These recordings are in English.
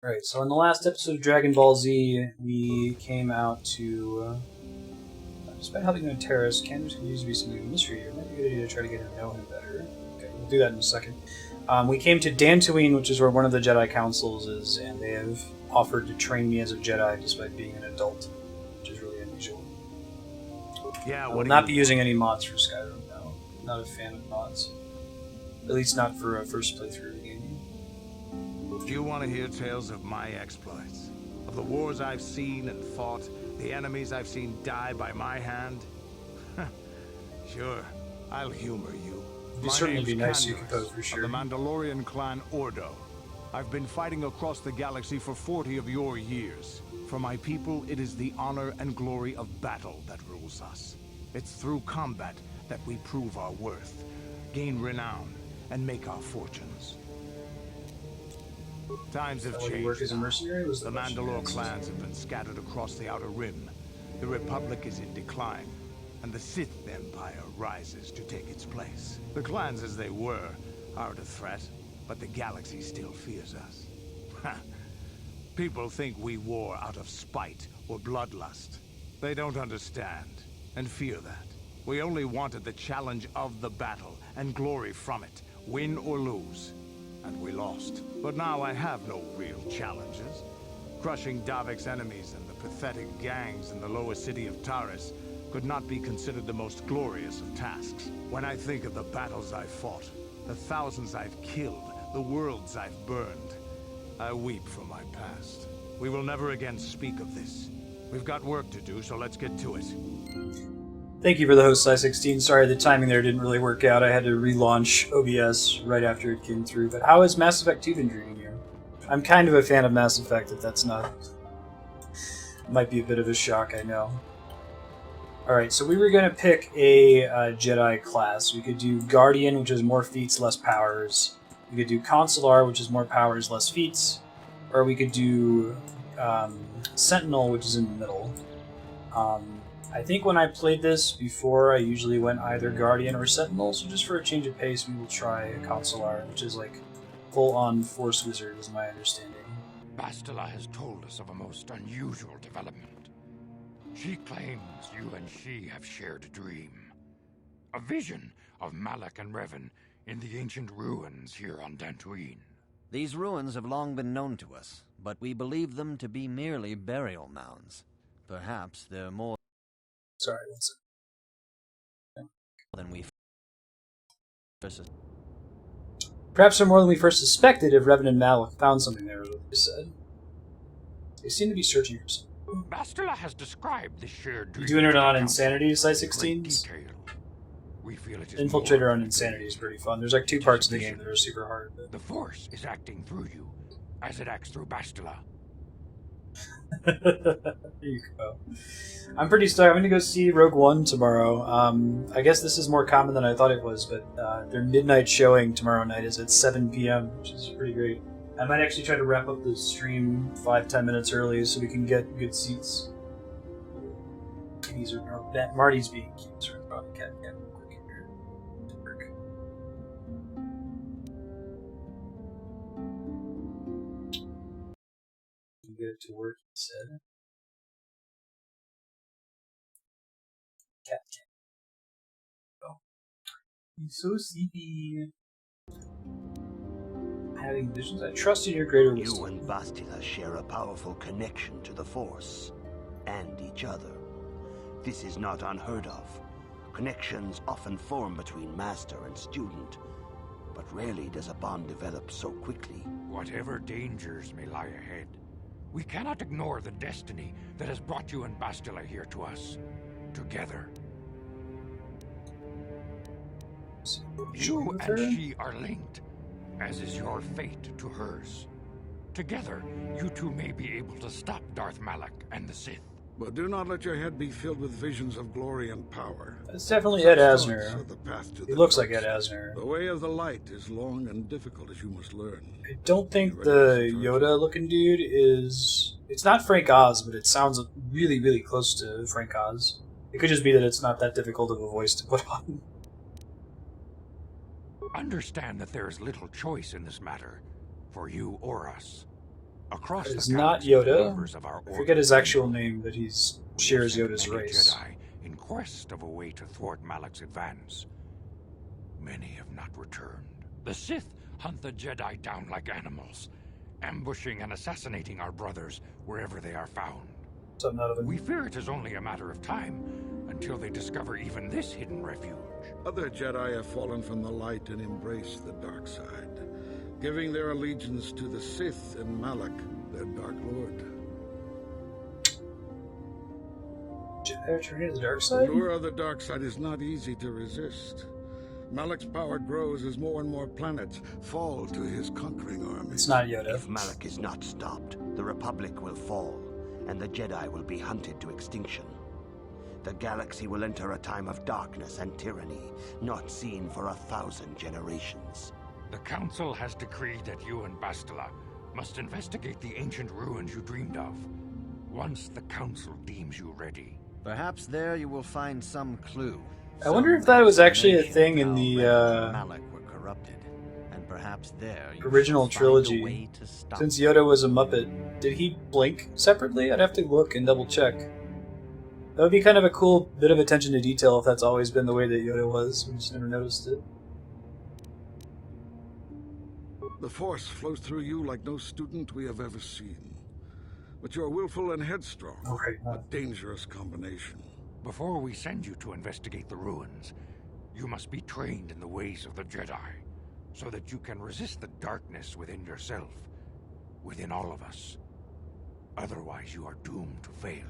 Right, so in the last episode of Dragon Ball Z, we came out to, despite helping him in Terrace, Candace continues to be something of a mystery. It might be a good idea to try to get to know him better. Okay, we'll do that in a second. We came to Dantooine, which is where one of the Jedi councils is, and they have offered to train me as a Jedi despite being an adult, which is really unusual. Yeah, I will not be using any mods for Skyrim, no. Not a fan of mods. At least not for a first playthrough of the game. Do you want to hear tales of my exploits? Of the wars I've seen and fought, the enemies I've seen die by my hand? Sure, I'll humor you. It'd certainly be nice to compose for sure. Of the Mandalorian clan Ordo. I've been fighting across the galaxy for 40 of your years. For my people, it is the honor and glory of battle that rules us. It's through combat that we prove our worth, gain renown, and make our fortunes. Times have changed. Work as a mercenary? Was the Mandalore clans have been scattered across the Outer Rim. The Republic is in decline, and the Sith Empire rises to take its place. The clans as they were aren't a threat, but the galaxy still fears us. People think we war out of spite or bloodlust. They don't understand, and fear that. We only wanted the challenge of the battle, and glory from it, win or lose. And we lost. But now I have no real challenges. Crushing Davik's enemies and the pathetic gangs in the lower city of Taris could not be considered the most glorious of tasks. When I think of the battles I've fought, the thousands I've killed, the worlds I've burned, I weep for my past. We will never again speak of this. We've got work to do, so let's get to it. Thank you for the host, Side16. Sorry, the timing there didn't really work out. I had to relaunch OBS right after it came through. But how has Mass Effect 2 been treating you? I'm kind of a fan of Mass Effect, if that's not... Might be a bit of a shock, I know. Alright, so we were going to pick a Jedi class. We could do Guardian, which is more feats, less powers. We could do Consular, which is more powers, less feats. Or we could do Sentinel, which is in the middle. I think when I played this before, I usually went either Guardian or Sentinel, so just for a change of pace, we will try a Consular, which is like full-on Force Wizard, is my understanding. Bastila has told us of a most unusual development. She claims you and she have shared a dream. A vision of Malak and Revan in the ancient ruins here on Dantooine. These ruins have long been known to us, but we believe them to be merely burial mounds. Perhaps they're more... Sorry, what's it? than we... Perhaps they're more than we first suspected if Revan and Malak found something there, what they said. They seem to be searching for something. Bastila has described the shared dream. You doing it on Insanity, Side16? We feel it is Infiltrator on Insanity is pretty fun. There's like two parts of the game that are super hard. But... The Force is acting through you, as it acts through Bastila. There you go. I'm pretty stoked. I'm going to go see Rogue One tomorrow. I guess this is more common than I thought it was, but their midnight showing tomorrow night is at 7 p.m., which is pretty great. I might actually try to wrap up the stream 5-10 minutes early so we can get good seats. These are Marty's being cute, so we're probably get real quick here to work. You get it to work instead. Cat. Oh. He's so sleepy. Having visions. I trust in your greater wisdom. You and Bastila share a powerful connection to the Force, and each other. This is not unheard of. Connections often form between master and student, but rarely does a bond develop so quickly. Whatever dangers may lie ahead, we cannot ignore the destiny that has brought you and Bastila here to us. Together. You and she are linked, as is your fate to hers. Together, you two may be able to stop Darth Malak and the Sith. But do not let your head be filled with visions of glory and power. It's definitely Ed Asner. He He looks like Ed Asner. The way of the light is long and difficult, as you must learn. I don't think the Yoda-looking dude is... It's not Frank Oz, but it sounds really, really close to Frank Oz. It could just be that it's not that difficult of a voice to put on. Understand that there is little choice in this matter, for you or us. Across It's the not galaxy, the Yoda. members of our I order forget his actual name, but he shares sent Yoda's many race. Jedi in quest of a way to thwart Malak's advance. Many have not returned. The Sith hunt the Jedi down like animals, ambushing and assassinating our brothers wherever they are found. Something out of We him. fear it is only a matter of time until they discover even this hidden refuge. Other Jedi have fallen from the light and embraced the dark side, giving their allegiance to the Sith and Malak, their Dark Lord. Jedi are turning to the dark The side? lure of the dark side is not easy to resist. Malak's power grows as more and more planets fall to his conquering armies. It's not Yoda. If Malak is not stopped, the Republic will fall, and the Jedi will be hunted to extinction. The galaxy will enter a time of darkness and tyranny, not seen for 1,000 generations. The Council has decreed that you and Bastila must investigate the ancient ruins you dreamed of, once the Council deems you ready. Perhaps there you will find some clue. I wonder if some that was actually a explanation thing in how the, Revan and Malak were corrupted, and perhaps there you original shall find a trilogy. way to stop Since Yoda was a Muppet, did he blink separately? I'd have to look and double check. That would be kind of a cool bit of attention to detail if that's always been the way that Yoda was. We just never noticed it. The Force flows through you like no student we have ever seen. But you're willful and headstrong, Okay. a dangerous combination. Before we send you to investigate the ruins, you must be trained in the ways of the Jedi, so that you can resist the darkness within yourself, within all of us. Otherwise, you are doomed to fail.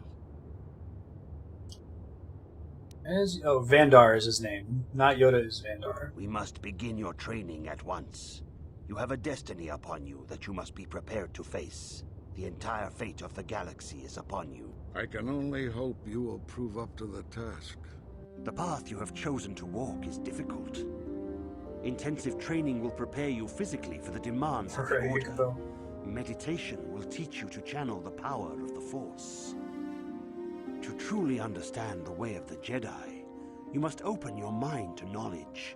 Vandar is his name. Not Yoda is Vandar. We must begin your training at once. You have a destiny upon you that you must be prepared to face. The entire fate of the galaxy is upon you. I can only hope you will prove up to the task. The path you have chosen to walk is difficult. Intensive training will prepare you physically for the demands of the Okay, Order. go. Meditation will teach you to channel the power of the Force. To truly understand the way of the Jedi, you must open your mind to knowledge.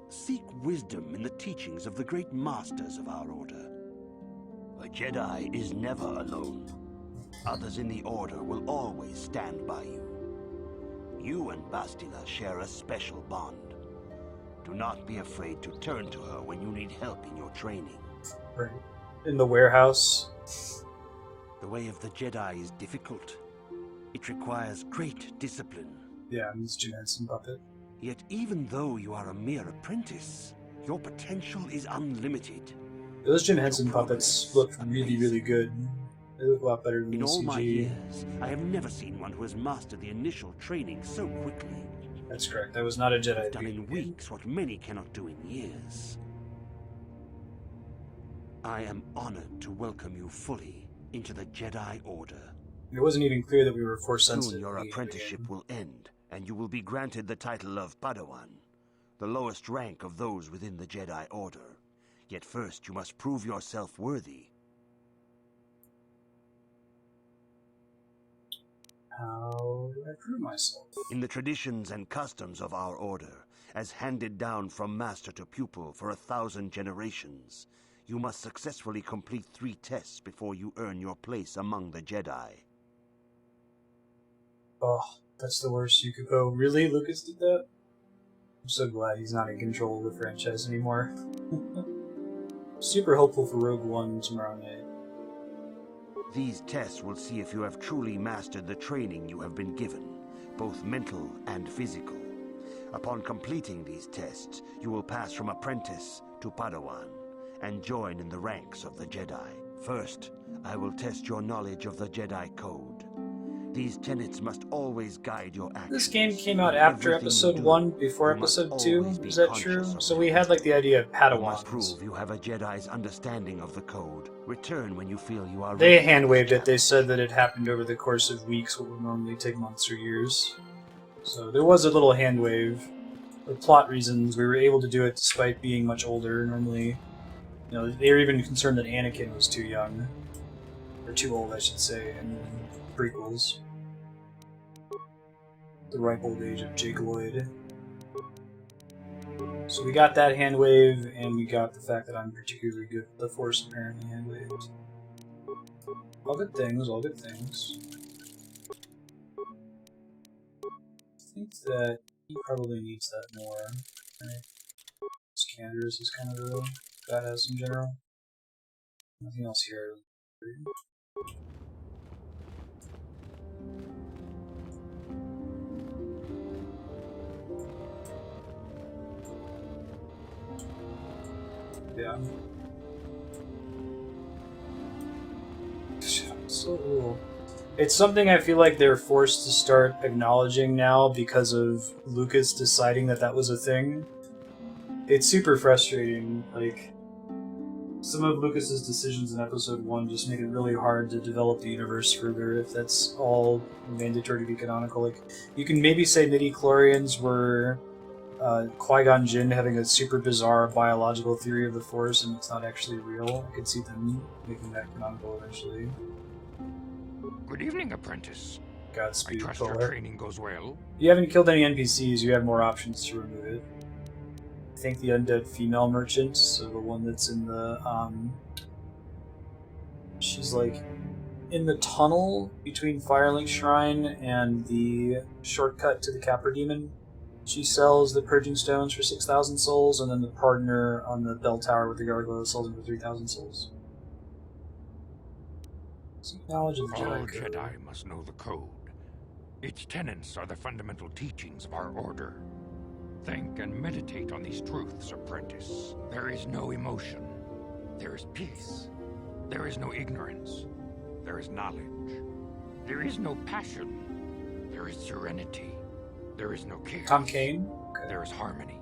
Seek wisdom in the teachings of the great masters of our Order. A Jedi is never alone. Others in the Order will always stand by you. You and Bastila share a special bond. Do not be afraid to turn to her when you need help in your training. Right. In the warehouse. The way of the Jedi is difficult. It requires great discipline. Yeah, it's Jim Henson puppet. Yet even though you are a mere apprentice, your potential is unlimited. Those Jim Henson puppets look really, really good. They look a lot better than In the all CG. my years, I have never seen one who has mastered the initial training so quickly. That's correct. That was not a Jedi. Done in weeks what many cannot do in years. I am honored to welcome you fully into the Jedi Order. It wasn't even clear that we were Force sensitive. Soon your apprenticeship will end, and you will be granted the title of Padawan, the lowest rank of those within the Jedi Order. Yet first you must prove yourself worthy. How do I prove myself? In the traditions and customs of our Order, as handed down from master to pupil for 1,000 generations, you must successfully complete 3 tests before you earn your place among the Jedi. Oh, that's the worst you could go. Really? Lucas did that? I'm so glad he's not in control of the franchise anymore. Super hopeful for Rogue One tomorrow night. These tests will see if you have truly mastered the training you have been given, both mental and physical. Upon completing these tests, you will pass from apprentice to Padawan, and join in the ranks of the Jedi. First, I will test your knowledge of the Jedi Code. These tenets must always guide your actions. This game came out after Everything Episode you do, 1, before you must Episode 2. always be Is that conscious true? of So them. we had like the idea of You must Padawans. prove you have a Jedi's understanding of the code. Return when you feel you are They ready for hand waved this it. They said that it happened over the course of weeks, what would normally take months or years. So there was a little hand wave. For plot reasons, we were able to do it despite being much older. Normally, you know, they were even concerned that Anakin was too young. Or too old, I should say, in the prequels. The ripe old age of Jake Lloyd. So we got that hand wave, and we got the fact that I'm particularly good with the Force apparently hand waved. All good things, all good things. I think that he probably needs that more. Right? Scanders is kind of a badass in general. Nothing else here. Yeah. So cool. It's something I feel like they're forced to start acknowledging now because of Lucas deciding that that was a thing. It's super frustrating. Like, some of Lucas's decisions in Episode 1 just make it really hard to develop the universe further if that's all mandatory to be canonical. Like, you can maybe say midi-chlorians were Qui-Gon Jinn having a super bizarre biological theory of the Force and it's not actually real. I could see them making that canonical eventually. Good evening, apprentice. Godspeed, I trust Polar. your training goes well. You haven't killed any NPCs, you have more options to remove it. I think the undead female merchant, so the one that's in the, she's like in the tunnel between Firelink Shrine and the shortcut to the Capra Demon. She sells the Purging Stones for 6,000 souls, and then the partner on the bell tower with the gargoyle sells them for 3,000 souls. Seek knowledge of the All Jedi Code. Jedi must know the code. Its tenets are the fundamental teachings of our order. Think and meditate on these truths, apprentice. There is no emotion. There is peace. There is no ignorance. There is knowledge. There is no passion. There is serenity. There is no chaos. Tom Kane? Okay. There is harmony.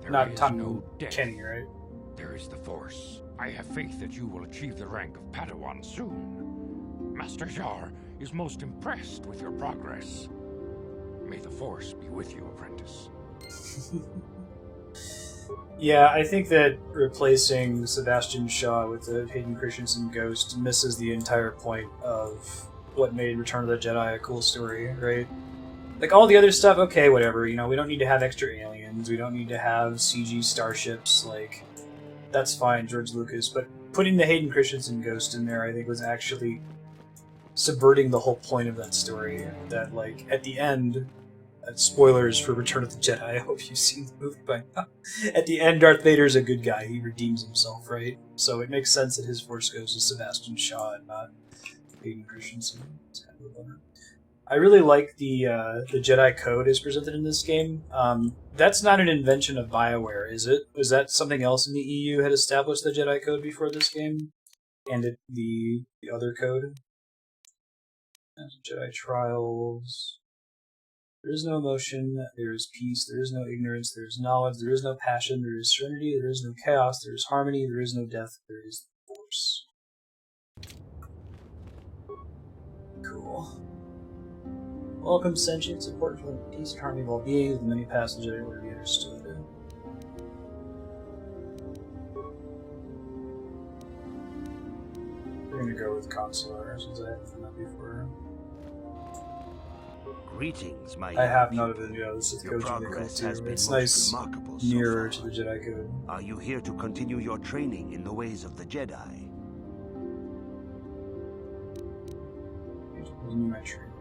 There Not is Tom no death. Kenny, right? There is the Force. I have faith that you will achieve the rank of Padawan soon. Master Jar is most impressed with your progress. May the Force be with you, apprentice. Yeah, I think that replacing Sebastian Shaw with the Hayden Christensen ghost misses the entire point of what made Return of the Jedi a cool story, right? Like, all the other stuff, okay, whatever, you know, we don't need to have extra aliens, we don't need to have CG starships, like, that's fine, George Lucas, but putting the Hayden Christensen ghost in there, I think, was actually subverting the whole point of that story, that, like, at the end, spoilers for Return of the Jedi, I hope you've seen the movie by now, at the end, Darth Vader's a good guy, he redeems himself, right? So it makes sense that his Force Ghost is Sebastian Shaw and not Hayden Christensen. It's kind of a bummer. I really like the Jedi Code as presented in this game. That's not an invention of BioWare, is it? Was that something else in the EU had established the Jedi Code before this game? And the other code? Jedi Trials. There is no emotion, there is peace, there is no ignorance, there is knowledge, there is no passion, there is serenity, there is no chaos, there is harmony, there is no death, there is the Force. Cool. Welcome, sentient support for the peace and harmony of all beings, the many paths of Jedi order to be understood. We're gonna go with Consular, since I haven't done that before. Greetings, my I have young not of it, yeah, this is Your Code's really cool progress has too. been It's most nice, remarkable so nearer far. to the Jedi Code. Are you here to continue your training in the ways of the Jedi? Continue my training.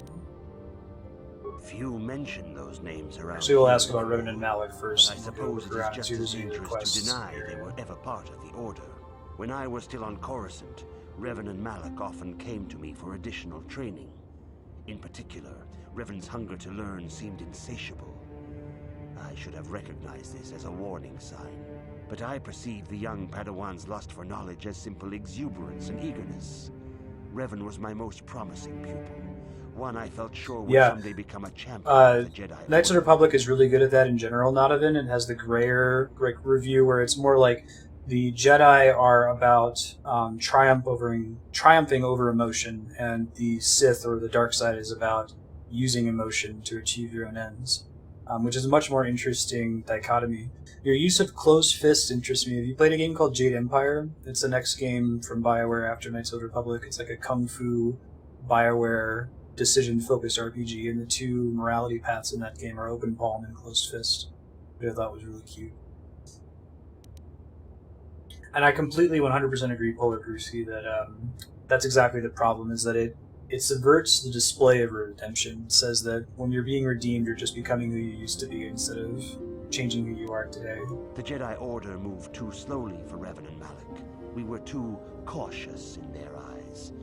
Few mention those names around. Actually, we'll here. ask about Revan and Malik first. I and we'll go suppose look it around is and just see if as there's any dangerous to quests deny here. they were ever part of the Order. When I was still on Coruscant, Revan and Malik often came to me for additional training. In particular, Revan's hunger to learn seemed insatiable. I should have recognized this as a warning sign, but I perceived the young Padawan's lust for knowledge as simple exuberance and eagerness. Revan was my most promising pupil, one I felt sure would someday become a champion of the Jedi. Knights of the Republic is really good at that in general, Nodovan. It has the grayer review where it's more like the Jedi are about triumphing over emotion, and the Sith or the dark side is about using emotion to achieve your own ends, which is a much more interesting dichotomy. Your use of closed fists interests me. Have you played a game called Jade Empire? It's the next game from BioWare after Knights of the Republic. It's like a kung fu BioWare decision-focused RPG, and the two morality paths in that game are open palm and closed fist, which I thought was really cute. And I completely 100% agree, Polar Brewski, that that's exactly the problem, is that it subverts the display of redemption. It says that when you're being redeemed, you're just becoming who you used to be instead of changing who you are today. The Jedi Order moved too slowly for Revan and Malak. We were too cautious in their eyes.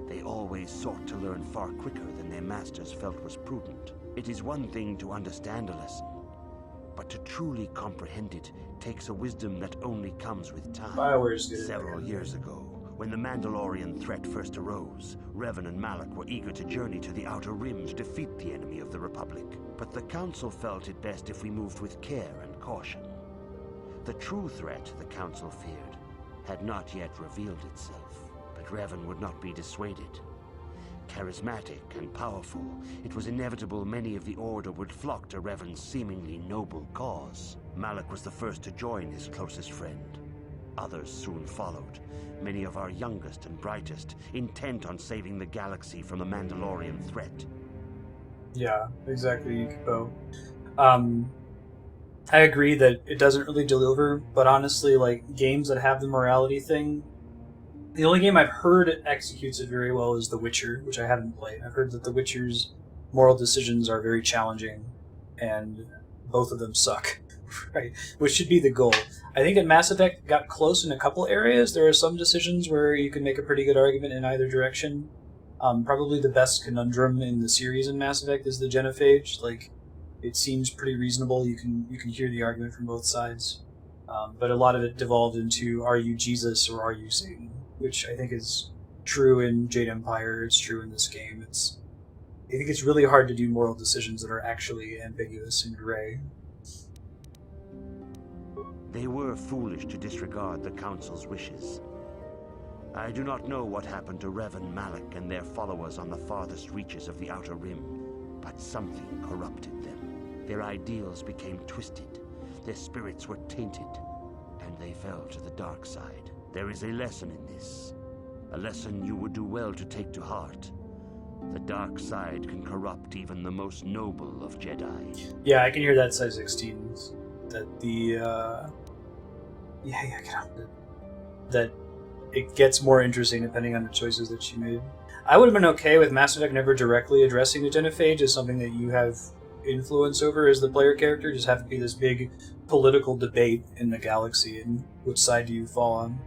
They always sought to learn far quicker than their masters felt was prudent. It is one thing to understand a lesson, but to truly comprehend it takes a wisdom that only comes with time. Several years ago, when the Mandalorian threat first arose, Revan and Malak were eager to journey to the Outer Rim to defeat the enemy of the Republic. But the Council felt it best if we moved with care and caution. The true threat the Council feared had not yet revealed itself, but Revan would not be dissuaded. Charismatic and powerful, it was inevitable many of the Order would flock to Revan's seemingly noble cause. Malak was the first to join his closest friend. Others soon followed, many of our youngest and brightest, intent on saving the galaxy from the Mandalorian threat. Yeah, exactly, Yukipo. I agree that it doesn't really deliver, but honestly, like, games that have the morality thing, the only game I've heard executes it very well is The Witcher, which I haven't played. I've heard that The Witcher's moral decisions are very challenging, and both of them suck, right? Which should be the goal. I think that Mass Effect got close in a couple areas. There are some decisions where you can make a pretty good argument in either direction. Probably the best conundrum in the series in Mass Effect is the genophage. Like, it seems pretty reasonable. You can hear the argument from both sides. But a lot of it devolved into, are you Jesus or are you Satan? Which I think is true in Jade Empire. It's true in this game. I think it's really hard to do moral decisions that are actually ambiguous and gray. They were foolish to disregard the Council's wishes. I do not know what happened to Revan, Malak, and their followers on the farthest reaches of the Outer Rim, but something corrupted them. Their ideals became twisted, their spirits were tainted, and they fell to the dark side. There is a lesson in this, a lesson you would do well to take to heart. The dark side can corrupt even the most noble of Jedi. Yeah, I can hear that size 16. That that it gets more interesting depending on the choices that you made. I would have been okay with Mass Effect never directly addressing the genophage as something that you have influence over as the player character. Just have to be this big political debate in the galaxy, and which side do you fall on.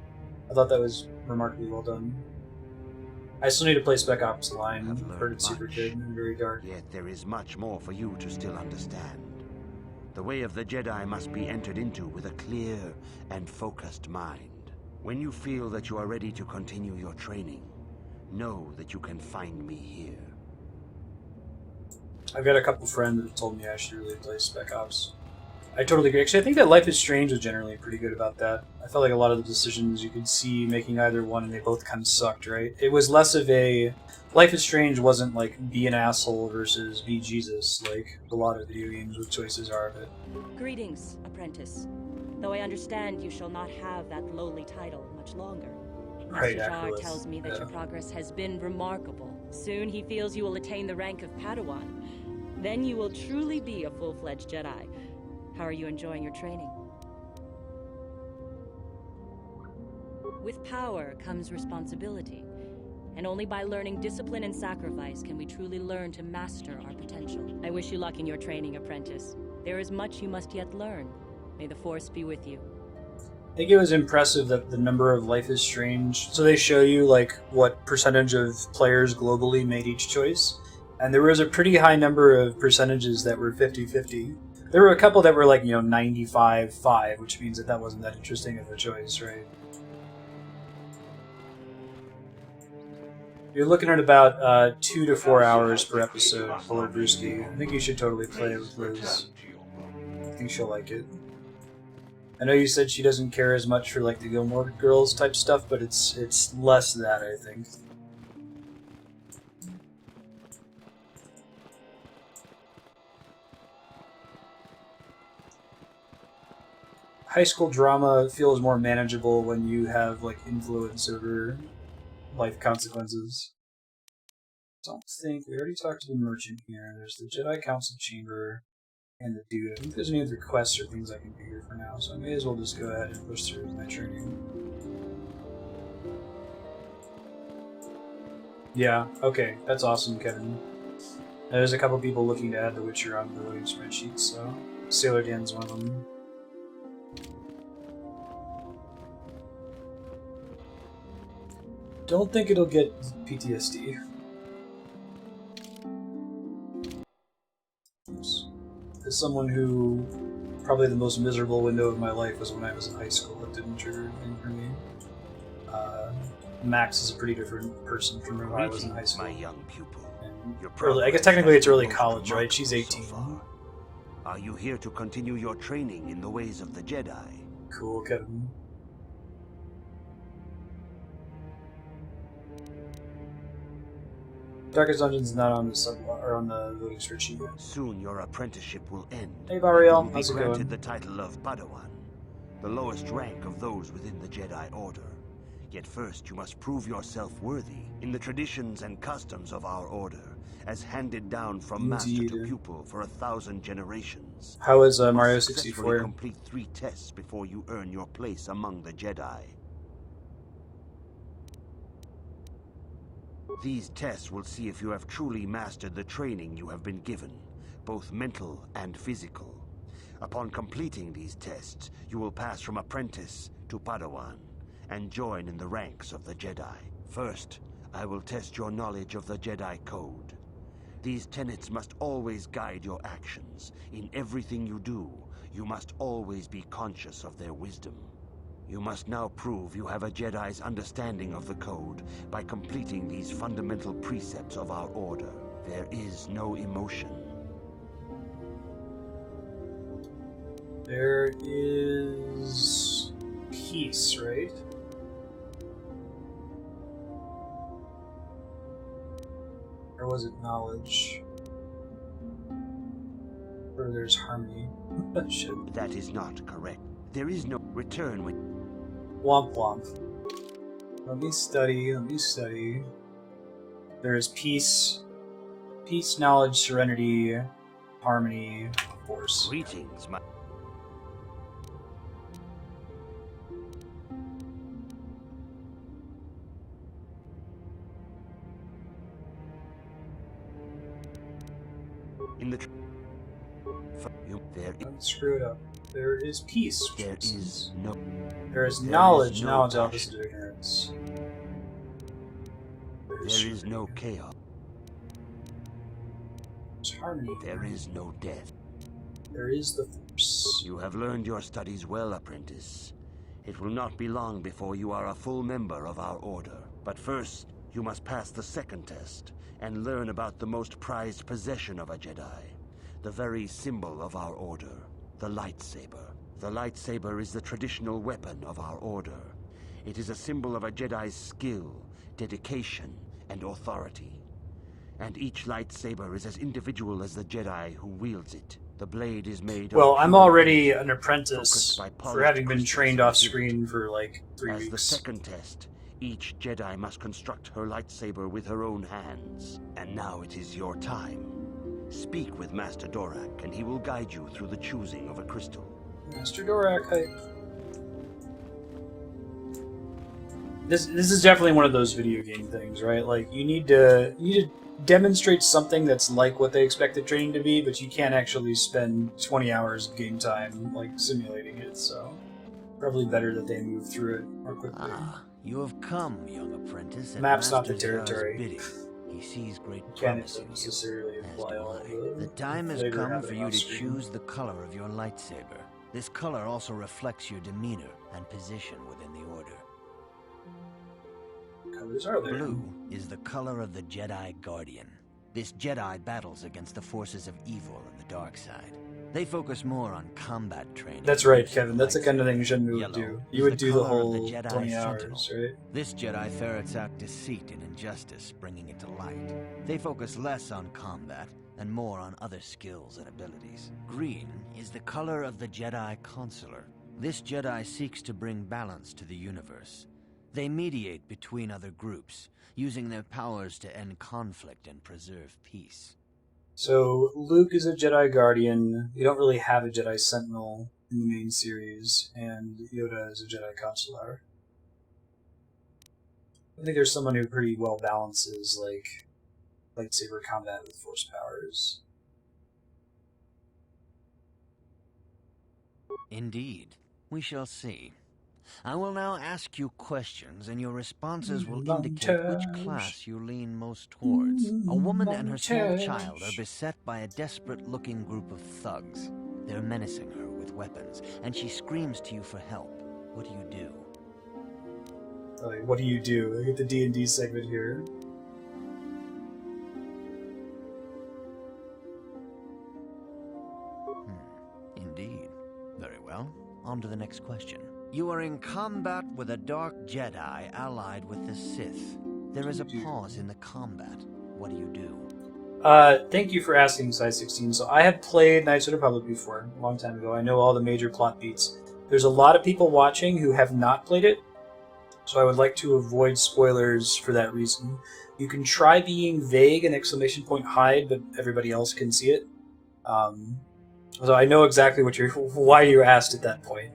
I thought that was remarkably well done. I still need to play Spec Ops: The Line. I've heard it's super good and very dark. Yet there is much more for you to still understand. The way of the Jedi must be entered into with a clear and focused mind. When you feel that you are ready to continue your training, know that you can find me here. I've got a couple friends that have told me I should really play Spec Ops. I totally agree. Actually, I think that Life is Strange was generally pretty good about that. I felt like a lot of the decisions you could see making either one, and they both kind of sucked, right? It was less of a... Life is Strange wasn't like be an asshole versus be Jesus, like a lot of video games with choices are of it. Greetings, apprentice. Though I understand you shall not have that lowly title much longer. Right, Master Jar Acrolis. tells me that your progress has been remarkable. Soon he feels you will attain the rank of Padawan. Then you will truly be a full-fledged Jedi. How are you enjoying your training? With power comes responsibility. And only by learning discipline and sacrifice can we truly learn to master our potential. I wish you luck in your training, apprentice. There is much you must yet learn. May the Force be with you. I think it was impressive that the number of Life is Strange... So they show you like what percentage of players globally made each choice. And there was a pretty high number of percentages that were 50-50. There were a couple that were like, 95-5, which means that wasn't that interesting of a choice, right? You're looking at about 2 to 4 hours per episode, Polar Brewski. I think you should totally play it with Liz. I think she'll like it. I know you said she doesn't care as much for like the Gilmore Girls type stuff, but it's less that, I think. High school drama feels more manageable when you have like influence over life consequences. I don't think we already talked to the merchant here. There's the Jedi Council chamber and the dude. I think there's any other quests or things I can do here for now, so I may as well just go ahead and push through with my training. Yeah, okay. That's awesome, Kevin. There's a couple people looking to add The Witcher on the loading spreadsheet, so Sailor Dan's one of them. Don't think it'll get PTSD. As someone who, probably the most miserable window of my life was when I was in high school. It didn't trigger anything for me. Max is a pretty different person from when I was in high school. My young pupil. Early, I guess technically it's early college, right? She's 18. So are you here to continue your training in the ways of the Jedi? Cool, Kevin. Darkest Dungeon's not on the or on the loading spreadsheet yet. Soon your apprenticeship will end. Hey, Bariel, You will how's be it going? granted the title of Padawan, the lowest rank of those within the Jedi Order. Yet first you must prove yourself worthy in the traditions and customs of our order, as handed down from master to pupil for 1,000 generations. How is You Mario must successfully 64? complete 3 tests before you earn your place among the Jedi. These tests will see if you have truly mastered the training you have been given, both mental and physical. Upon completing these tests, you will pass from apprentice to Padawan, and join in the ranks of the Jedi. First, I will test your knowledge of the Jedi Code. These tenets must always guide your actions. In everything you do, you must always be conscious of their wisdom. You must now prove you have a Jedi's understanding of the Code by completing these fundamental precepts of our order. There is no emotion. There is peace, right? Or was it knowledge? Or there's harmony. Shit. That is not correct. There is no return when... Womp womp. Let me study. There is peace. Peace, knowledge, serenity, harmony, force. Greetings, my... In the... Don't screw it up. There is peace. There is no... There is there knowledge. is no Knowledge passion. opposite of ignorance. There is no chaos. There's harmony. There is no death. There is the force. You have learned your studies well, apprentice. It will not be long before you are a full member of our order. But first, you must pass the second test and learn about the most prized possession of a Jedi, the very symbol of our order, the lightsaber. The lightsaber is the traditional weapon of our order. It is a symbol of a Jedi's skill, dedication, and authority. And each lightsaber is as individual as the Jedi who wields it. The blade is made Well, of I'm pure already an focused apprentice by for having been polished trained off crystals screen for like 3 As the weeks. second test, each Jedi must construct her lightsaber with her own hands. And now it is your time. Speak with Master Dorak, and he will guide you through the choosing of a crystal. Mr. Dorak, This is definitely one of those video game things, right? Like you need to demonstrate something that's like what they expect the training to be, but you can't actually spend 20 hours of game time like simulating it. So probably better that they move through it more quickly. Ah, you have come, young apprentice. at Map's not the Master Jedi's territory. bidding. He sees great Can't promise in you, necessarily as apply do all I. the The time has flavor come for happening you off to screen. choose the color of your lightsaber. This color also reflects your demeanor and position within the Order. Colors are there. Blue is the color of the Jedi Guardian. This Jedi battles against the forces of evil and the dark side. They focus more on combat training. That's right, than Kevin. That's the kind of thing Shenmue would Yellow do. is You would the do the color of whole the Jedi 20 Sentinel. hours, right? This Jedi ferrets out deceit and injustice, bringing it to light. They focus less on combat and more on other skills and abilities. Green is the color of the Jedi Consular. This Jedi seeks to bring balance to the universe. They mediate between other groups, using their powers to end conflict and preserve peace. So Luke is a Jedi Guardian. You don't really have a Jedi Sentinel in the main series, and Yoda is a Jedi Consular. I think there's someone who pretty well balances, like, lightsaber combat with force powers. Indeed. We shall see. I will now ask you questions, and your responses will indicate which Montage. class you lean most towards. A woman and her small Montage. child are beset by a desperate-looking group of thugs. They're menacing her with weapons, and she screams to you for help. What do you do? Like, what do you do? I get the D&D segment here. Indeed. Very well. On to the next question. You are in combat with a dark Jedi allied with the Sith. There is a pause in the combat. What do you do? Thank you for asking, Size 16. So I have played Knights of the Republic before, a long time ago. I know all the major plot beats. There's a lot of people watching who have not played it, so I would like to avoid spoilers for that reason. You can try being vague and exclamation point hide, but everybody else can see it. So I know exactly why you asked at that point.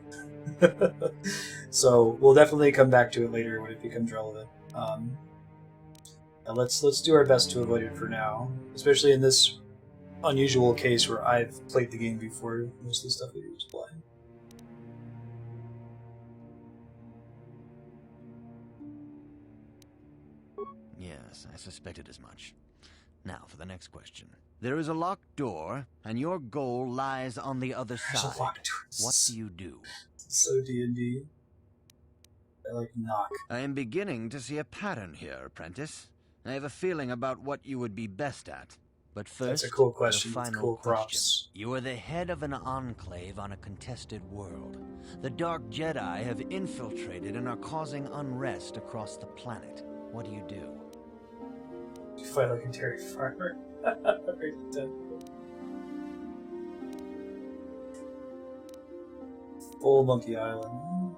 So we'll definitely come back to it later when it becomes relevant. Now let's do our best to avoid it for now, especially in this unusual case where I've played the game before. Most of the stuff we do is blind. Yes, I suspected as much. Now for the next question. There is a locked door, and your goal lies on the other There's side. a locked door. What do you do? So D&D. I like knock. I am beginning to see a pattern here, apprentice. I have a feeling about what you would be best at. But first, That's a cool question. the With final cool question. props. You are the head of an enclave on a contested world. The Dark Jedi have infiltrated and are causing unrest across the planet. What do you do? You fight like a dairy farmer. Right then. Full Monkey Island.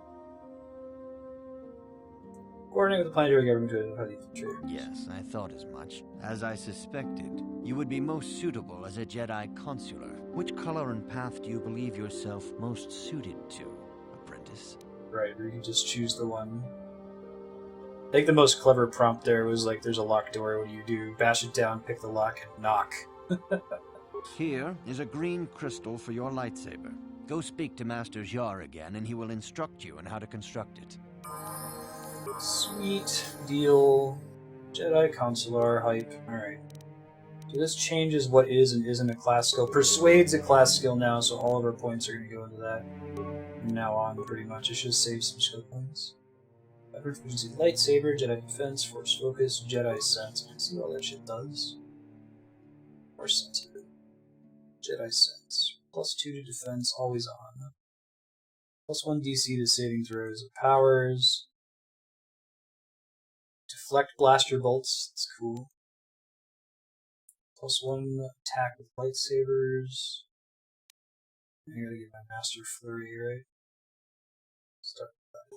Coordinate with the planetary government to identify the infiltrators. Yes, I thought as much. As I suspected, you would be most suitable as a Jedi consular. Which color and path do you believe yourself most suited to, apprentice? Right, or you can just choose the one. I think the most clever prompt there was like, there's a locked door, what do you do? Bash it down, pick the lock, and knock. Here is a green crystal for your lightsaber. Go speak to Master Jar again, and he will instruct you on how to construct it. Sweet deal. Jedi Consular hype. Alright. So this changes what is and isn't a class skill. Persuade's a class skill now, so all of our points are going to go into that. From now on, pretty much. It should save some skill points. Weapon proficiency, lightsaber, Jedi defense, force focus, Jedi sense. I can see what all that shit does. Force sensitive. Jedi sense. +2 to defense, always on. +1 DC to saving throws. Powers. Deflect blaster bolts. That's cool. +1 attack with lightsabers. I gotta get my master flurry, right? Start with that.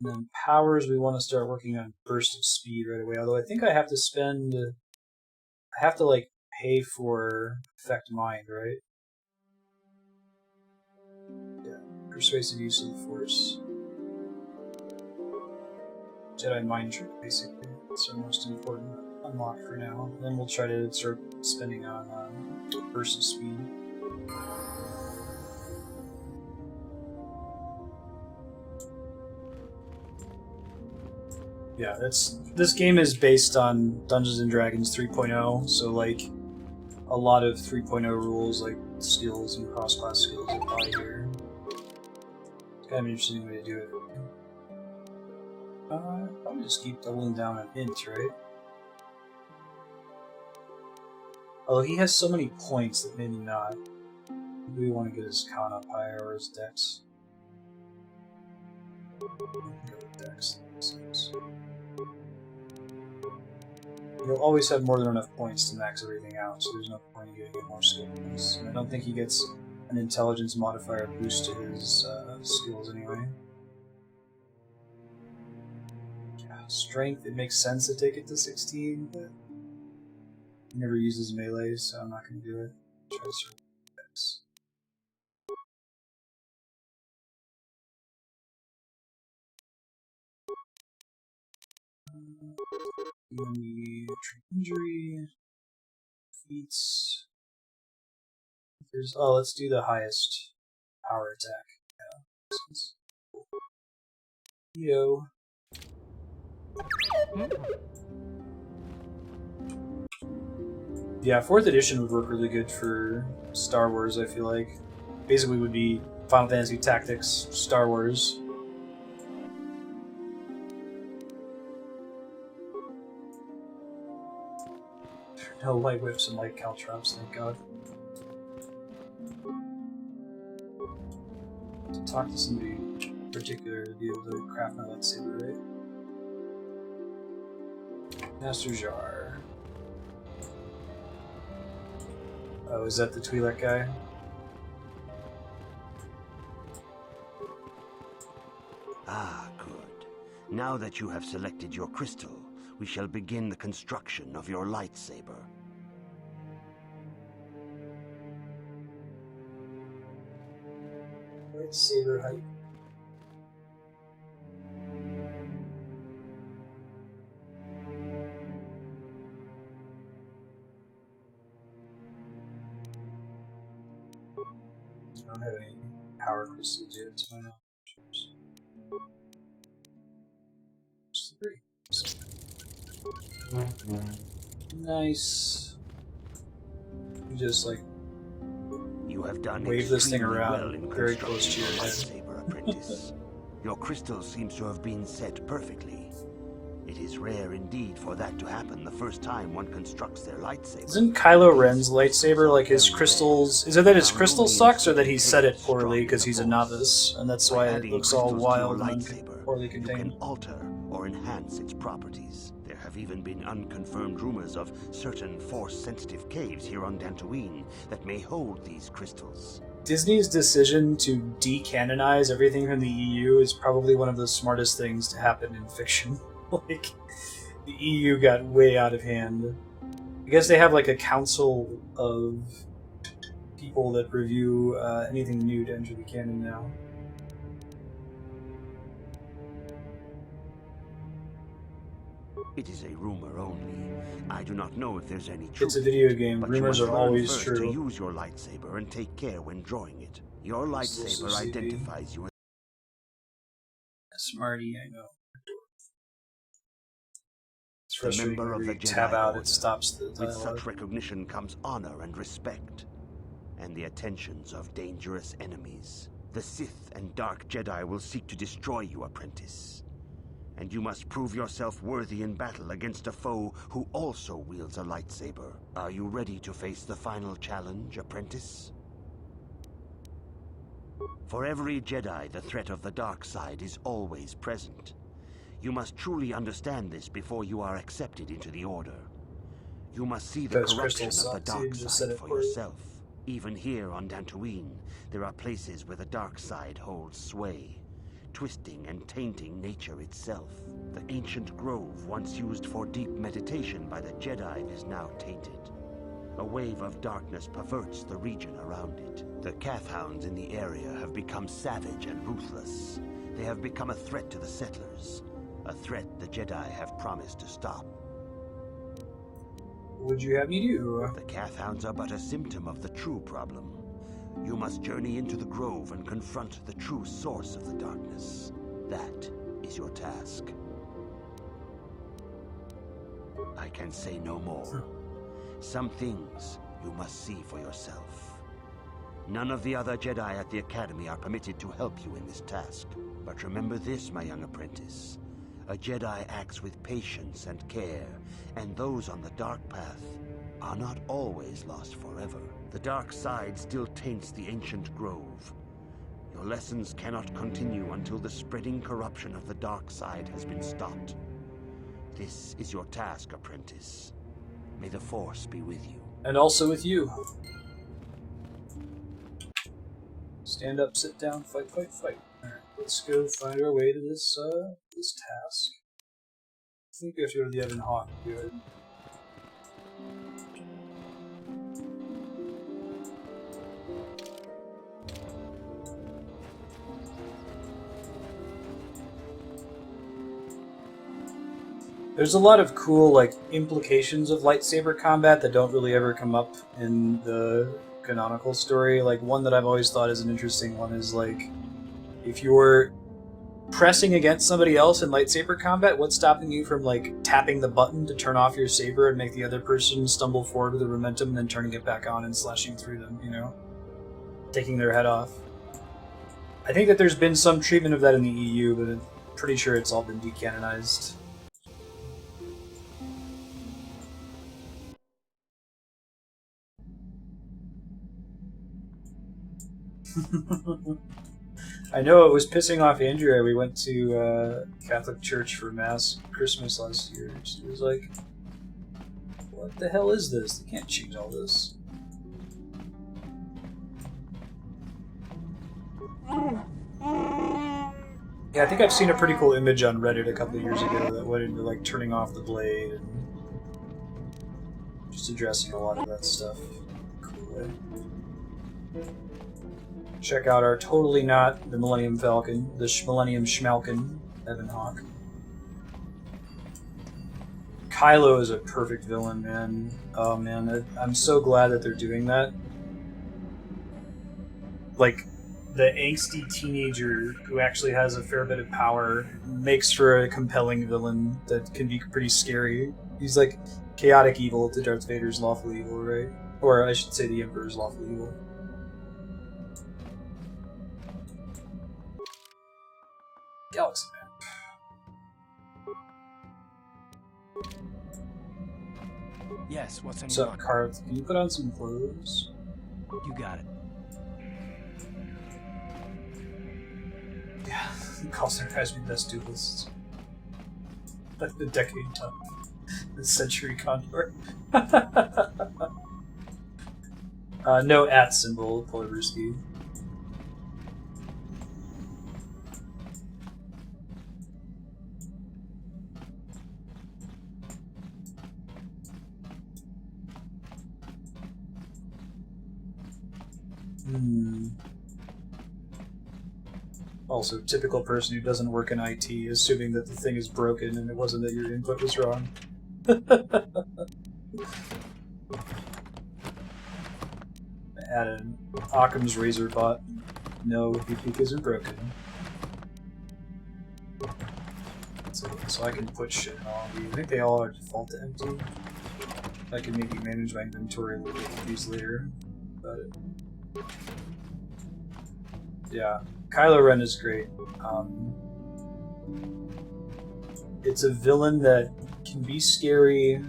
And then powers, we want to start working on burst of speed right away. Although I think I have to spend... I have to, like, pay for Affect Mind, right? Yeah. Persuasive use of the Force. Jedi Mind Trick, basically. That's our most important unlock for now. Then we'll try to start spending on burst of speed. Yeah, this game is based on Dungeons and Dragons 3.0, so like a lot of 3.0 rules like skills and cross-class skills apply here. It's kind of an interesting way to do it. Probably just keep doubling down on int, right? Although he has so many points that maybe not. Maybe we want to get his con up higher or his dex. Go with dex. He'll always have more than enough points to max everything out, so there's no point in getting him more skill points. And I don't think he gets an intelligence modifier boost to his skills anyway. Yeah, strength, it makes sense to take it to 16, but he never uses melee, so I'm not going to do it. Try to survive. the injury, feats. Let's do the highest power attack. Yeah. Yo. Yeah, 4th edition would work really good for Star Wars, I feel like. Basically would be Final Fantasy Tactics, Star Wars. No light whips and light caltrops, thank God. To talk to somebody in particular to be able to craft my lightsaber, right? Master Jar. Oh, is that the Twi'lek guy? Ah, good. Now that you have selected your crystal, we shall begin the construction of your lightsaber. Lightsaber height. I don't have any power crystals yet, so I know. Just 3. Nice. Just like You have done wave this thing extremely around well in very close to your constructing head. your lightsaber, apprentice. Your crystal seems to have been set perfectly. It is rare indeed for that to happen the first time one constructs their lightsaber. Isn't Kylo Ren's lightsaber like his crystals? Is it that his crystal sucks, or that he set it poorly because he's a novice, and that's why it looks all wild and poorly You contained? can alter or enhance its properties. There have even been unconfirmed rumors of certain Force-sensitive caves here on Dantooine that may hold these crystals. Disney's decision to decanonize everything from the EU is probably one of the smartest things to happen in fiction. Like, the EU got way out of hand. I guess they have like a council of people that review anything new to enter the canon now. It is a rumor only. I do not know if there's any truth. It's a video game. But Rumors you are must learn always first true. to use your lightsaber and take care when drawing it. Your lightsaber identifies you as Smarty, I know. It's a frustrating member of whenever the you tab Jedi out, Order. it stops the With dialogue. such recognition comes honor and respect, and the attentions of dangerous enemies. The Sith and Dark Jedi will seek to destroy you, apprentice. And you must prove yourself worthy in battle against a foe who also wields a lightsaber. Are you ready to face the final challenge, apprentice? For every Jedi, the threat of the dark side is always present. You must truly understand this before you are accepted into the Order. You must see the Those corruption crystals of the suck, too. dark Just said side it for for you. yourself. Even here on Dantooine, there are places where the dark side holds sway, twisting and tainting nature itself. The ancient grove, once used for deep meditation by the Jedi, is now tainted. A wave of darkness perverts the region around it. The Cathhounds in the area have become savage and ruthless. They have become a threat to the settlers, a threat the Jedi have promised to stop. What would you have me do? The Cathhounds are but a symptom of the true problem. You must journey into the grove and confront the true source of the darkness. That is your task. I can say no more. Some things you must see for yourself. None of the other Jedi at the Academy are permitted to help you in this task. But remember this, my young apprentice. A Jedi acts with patience and care, and those on the dark path are not always lost forever. The dark side still taints the ancient grove. Your lessons cannot continue until the spreading corruption of the dark side has been stopped. This is your task, apprentice. May the Force be with you. And also with you. Stand up, sit down, fight, fight, fight. Alright, let's go find our way to this this task. I think we have to go to the Ebon Hawk to do it. There's a lot of cool, like, implications of lightsaber combat that don't really ever come up in the canonical story. Like, one that I've always thought is an interesting one is, like, if you're pressing against somebody else in lightsaber combat, what's stopping you from, like, tapping the button to turn off your saber and make the other person stumble forward with the momentum and then turning it back on and slashing through them, you know? Taking their head off. I think that there's been some treatment of that in the EU, but I'm pretty sure it's all been decanonized. I know it was pissing off Andrea. We went to Catholic church for Mass Christmas last year. She was like, what the hell is this? They can't change all this. Yeah, I think I've seen a pretty cool image on Reddit a couple of years ago that went into, like, turning off the blade and just addressing a lot of that stuff. Cool way. Check out our totally not the Millennium Falcon, the Millennium Schmalkin, Ebon Hawk. Kylo is a perfect villain, man. Oh man, I'm so glad that they're doing that. Like, the angsty teenager who actually has a fair bit of power makes for a compelling villain that can be pretty scary. He's like chaotic evil to Darth Vader's lawful evil, right? Or I should say the Emperor's lawful evil. Galaxy map. Yes, what's on What's your up, mind? Karth? Can you put on some clothes? You got it. Yeah, calls their guys be best duelists. Like the decade top. The century condor. No @ symbol, Polarski. Also, typical person who doesn't work in IT, assuming that the thing is broken and it wasn't that your input was wrong. Add an Occam's razor bot. No, VPK isn't broken. So I can put shit in all of these. I think they all are default to empty. I can maybe manage my inventory with these later. But yeah, Kylo Ren is great. It's a villain that can be scary,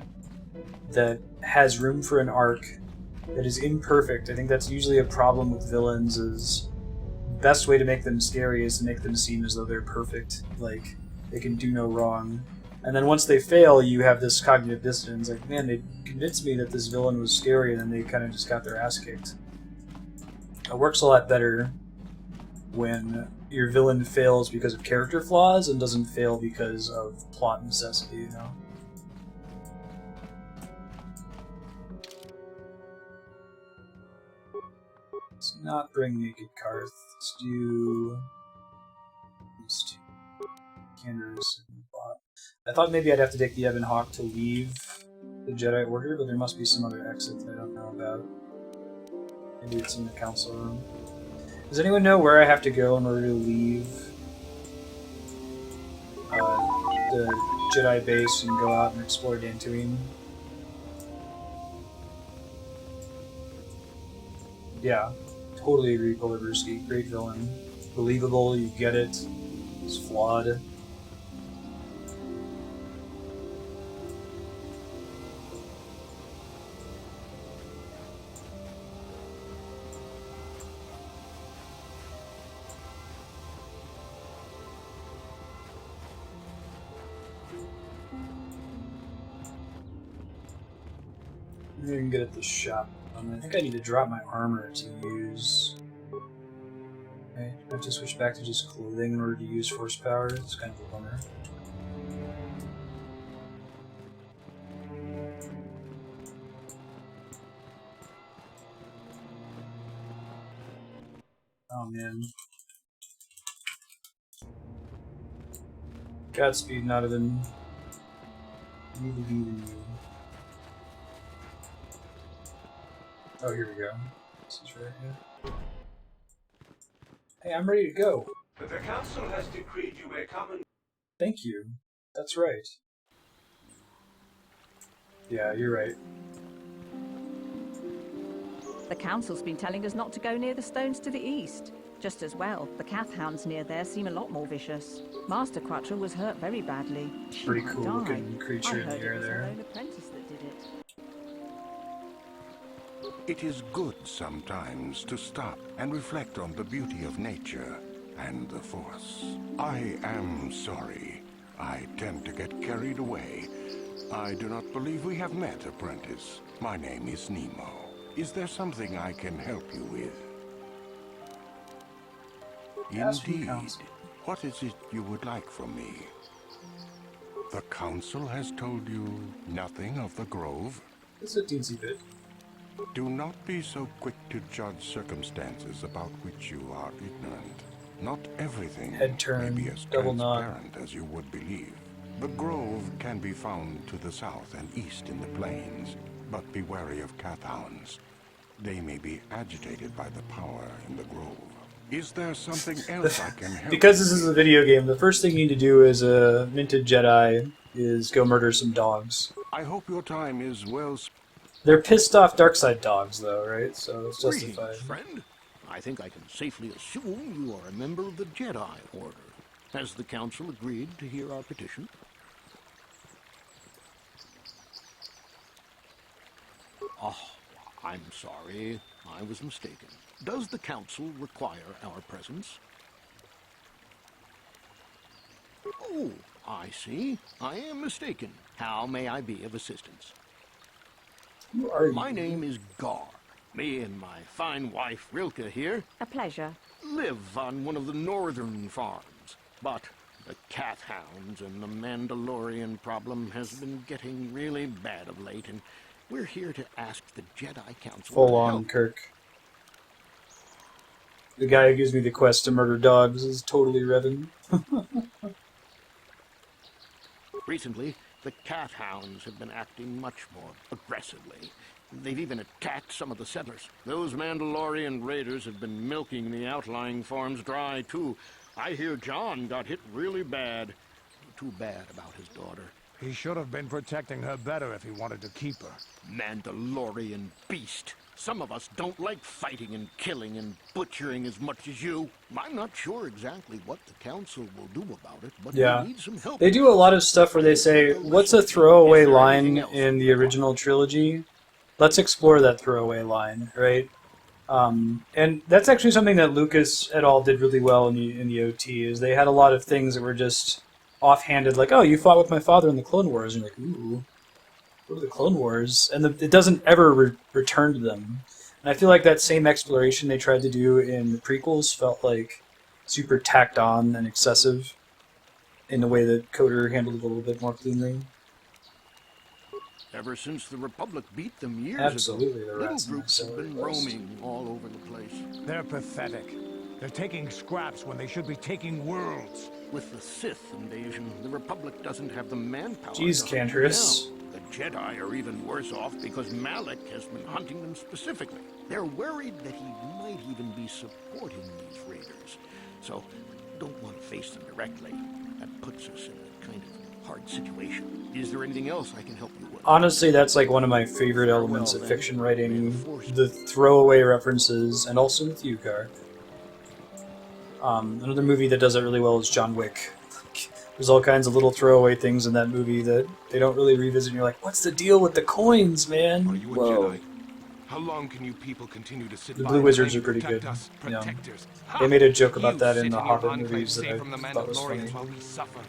that has room for an arc, that is imperfect. I think that's usually a problem with villains, is the best way to make them scary is to make them seem as though they're perfect, like they can do no wrong. And then once they fail, you have this cognitive dissonance, like, man, they convinced me that this villain was scary, and then they kind of just got their ass kicked. It works a lot better when your villain fails because of character flaws and doesn't fail because of plot necessity, you know? Let's not bring Naked Karth. Let's do these two. Canderous and Bot. I thought maybe I'd have to take the Ebon Hawk to leave the Jedi Order, but there must be some other exit that I don't know about. Maybe it's in the council room. Does anyone know where I have to go in order to leave the Jedi base and go out and explore Dantooine? Yeah, totally agree, Polarski. Great villain. Believable, you get it. It's flawed. Maybe I can get at the shop. I think I need to drop my armor to use. Okay, I have to switch back to just clothing in order to use force power. It's kind of a bummer. Oh man. Godspeed, not even. Oh, here we go. This is right here. Hey, I'm ready to go. The council has decreed you may come and... Thank you. That's right. Yeah, you're right. The council's been telling us not to go near the stones to the east. Just as well, the Cath hounds near there seem a lot more vicious. Master Quattro was hurt very badly. She Pretty might cool die. looking creature I in heard the it air was there. her own apprentice that did it. It is good sometimes to stop and reflect on the beauty of nature and the Force. I am sorry. I tend to get carried away. I do not believe we have met, apprentice. My name is Nemo. Is there something I can help you with? Indeed. What is it you would like from me? The council has told you nothing of the Grove? It's a teensy bit. Do not be so quick to judge circumstances about which you are ignorant. Not everything Head turn, may be as double nod. transparent as you would believe. The Grove can be found to the south and east in the plains, but be wary of Cath hounds. They may be agitated by the power in the Grove. Is there something else I can help Because you this is a with? video game, the first thing you need to do as a minted Jedi is go murder some dogs. I hope your time is well spent. They're pissed off darkside dogs, though, right? So it's Greetings, justified. friend. I think I can safely assume you are a member of the Jedi Order. Has the Council agreed to hear our petition? Oh, I'm sorry. I was mistaken. Does the Council require our presence? Oh, I see. I am mistaken. How may I be of assistance? Who are you? My name is Gar. Me and my fine wife, Rilke, here, A pleasure. live on one of the northern farms. But the Cath hounds and the Mandalorian problem has been getting really bad of late, and we're here to ask the Jedi Council Full to on help. Kirk. The guy who gives me the quest to murder dogs is totally Revan. Recently, the Cath hounds have been acting much more aggressively. They've even attacked some of the settlers. Those Mandalorian raiders have been milking the outlying farms dry, too. I hear John got hit really bad. Too bad about his daughter. He should have been protecting her better if he wanted to keep her. Mandalorian beast. Some of us don't like fighting and killing and butchering as much as you. I'm not sure exactly what the council will do about it, but Yeah. we need some help. They do a lot of stuff where they say, what's a throwaway line in the original trilogy? Let's explore that throwaway line, right? And that's actually something that Lucas et al. Did really well in the OT, is they had a lot of things that were just offhanded, like, oh, you fought with my father in the Clone Wars, and you're like, ooh, what are the Clone Wars? And it doesn't ever return to them. And I feel like that same exploration they tried to do in the prequels felt like super tacked on and excessive in a way that Coder handled it a little bit more cleanly. Ever since the Republic beat them years Absolutely, the ago, little rats in groups have the been Solar Coast. roaming all over the place. They're pathetic. They're taking scraps when they should be taking worlds. With the Sith invasion, the Republic doesn't have the manpower Jeez, to hunt them Cantorus. down. The Jedi are even worse off because Malak has been hunting them specifically. They're worried that he might even be supporting these raiders. So, don't want to face them directly. That puts us in a kind of hard situation. Is there anything else I can help you with? Honestly, that's like one of my favorite elements of fiction writing, the throwaway references, and also with you, Gar. Another movie that does it really well is John Wick. There's all kinds of little throwaway things in that movie that they don't really revisit, and you're like, what's the deal with the coins, man? Are you a Whoa. Jedi? How long can you people continue to sit The by Blue and Wizards claim are pretty protect good. us, Yeah. protectors? Ha! They made a joke about You that sit in the in your Hobbit enclave movies that safe I from the thought was funny. Mandalorians while we suffer.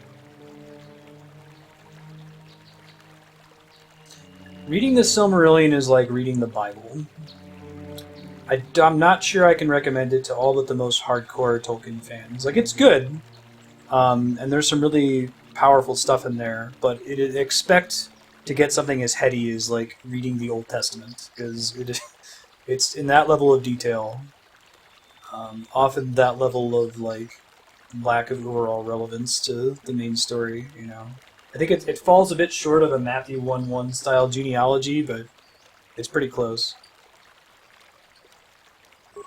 Reading the Silmarillion is like reading the Bible. I'm not sure I can recommend it to all but the most hardcore Tolkien fans. Like, it's good, and there's some really powerful stuff in there, but expect to get something as heady as, like, reading the Old Testament, because it's in that level of detail. Often that level of, like, lack of overall relevance to the main story, you know. I think it falls a bit short of a Matthew 1:1 style genealogy, but it's pretty close.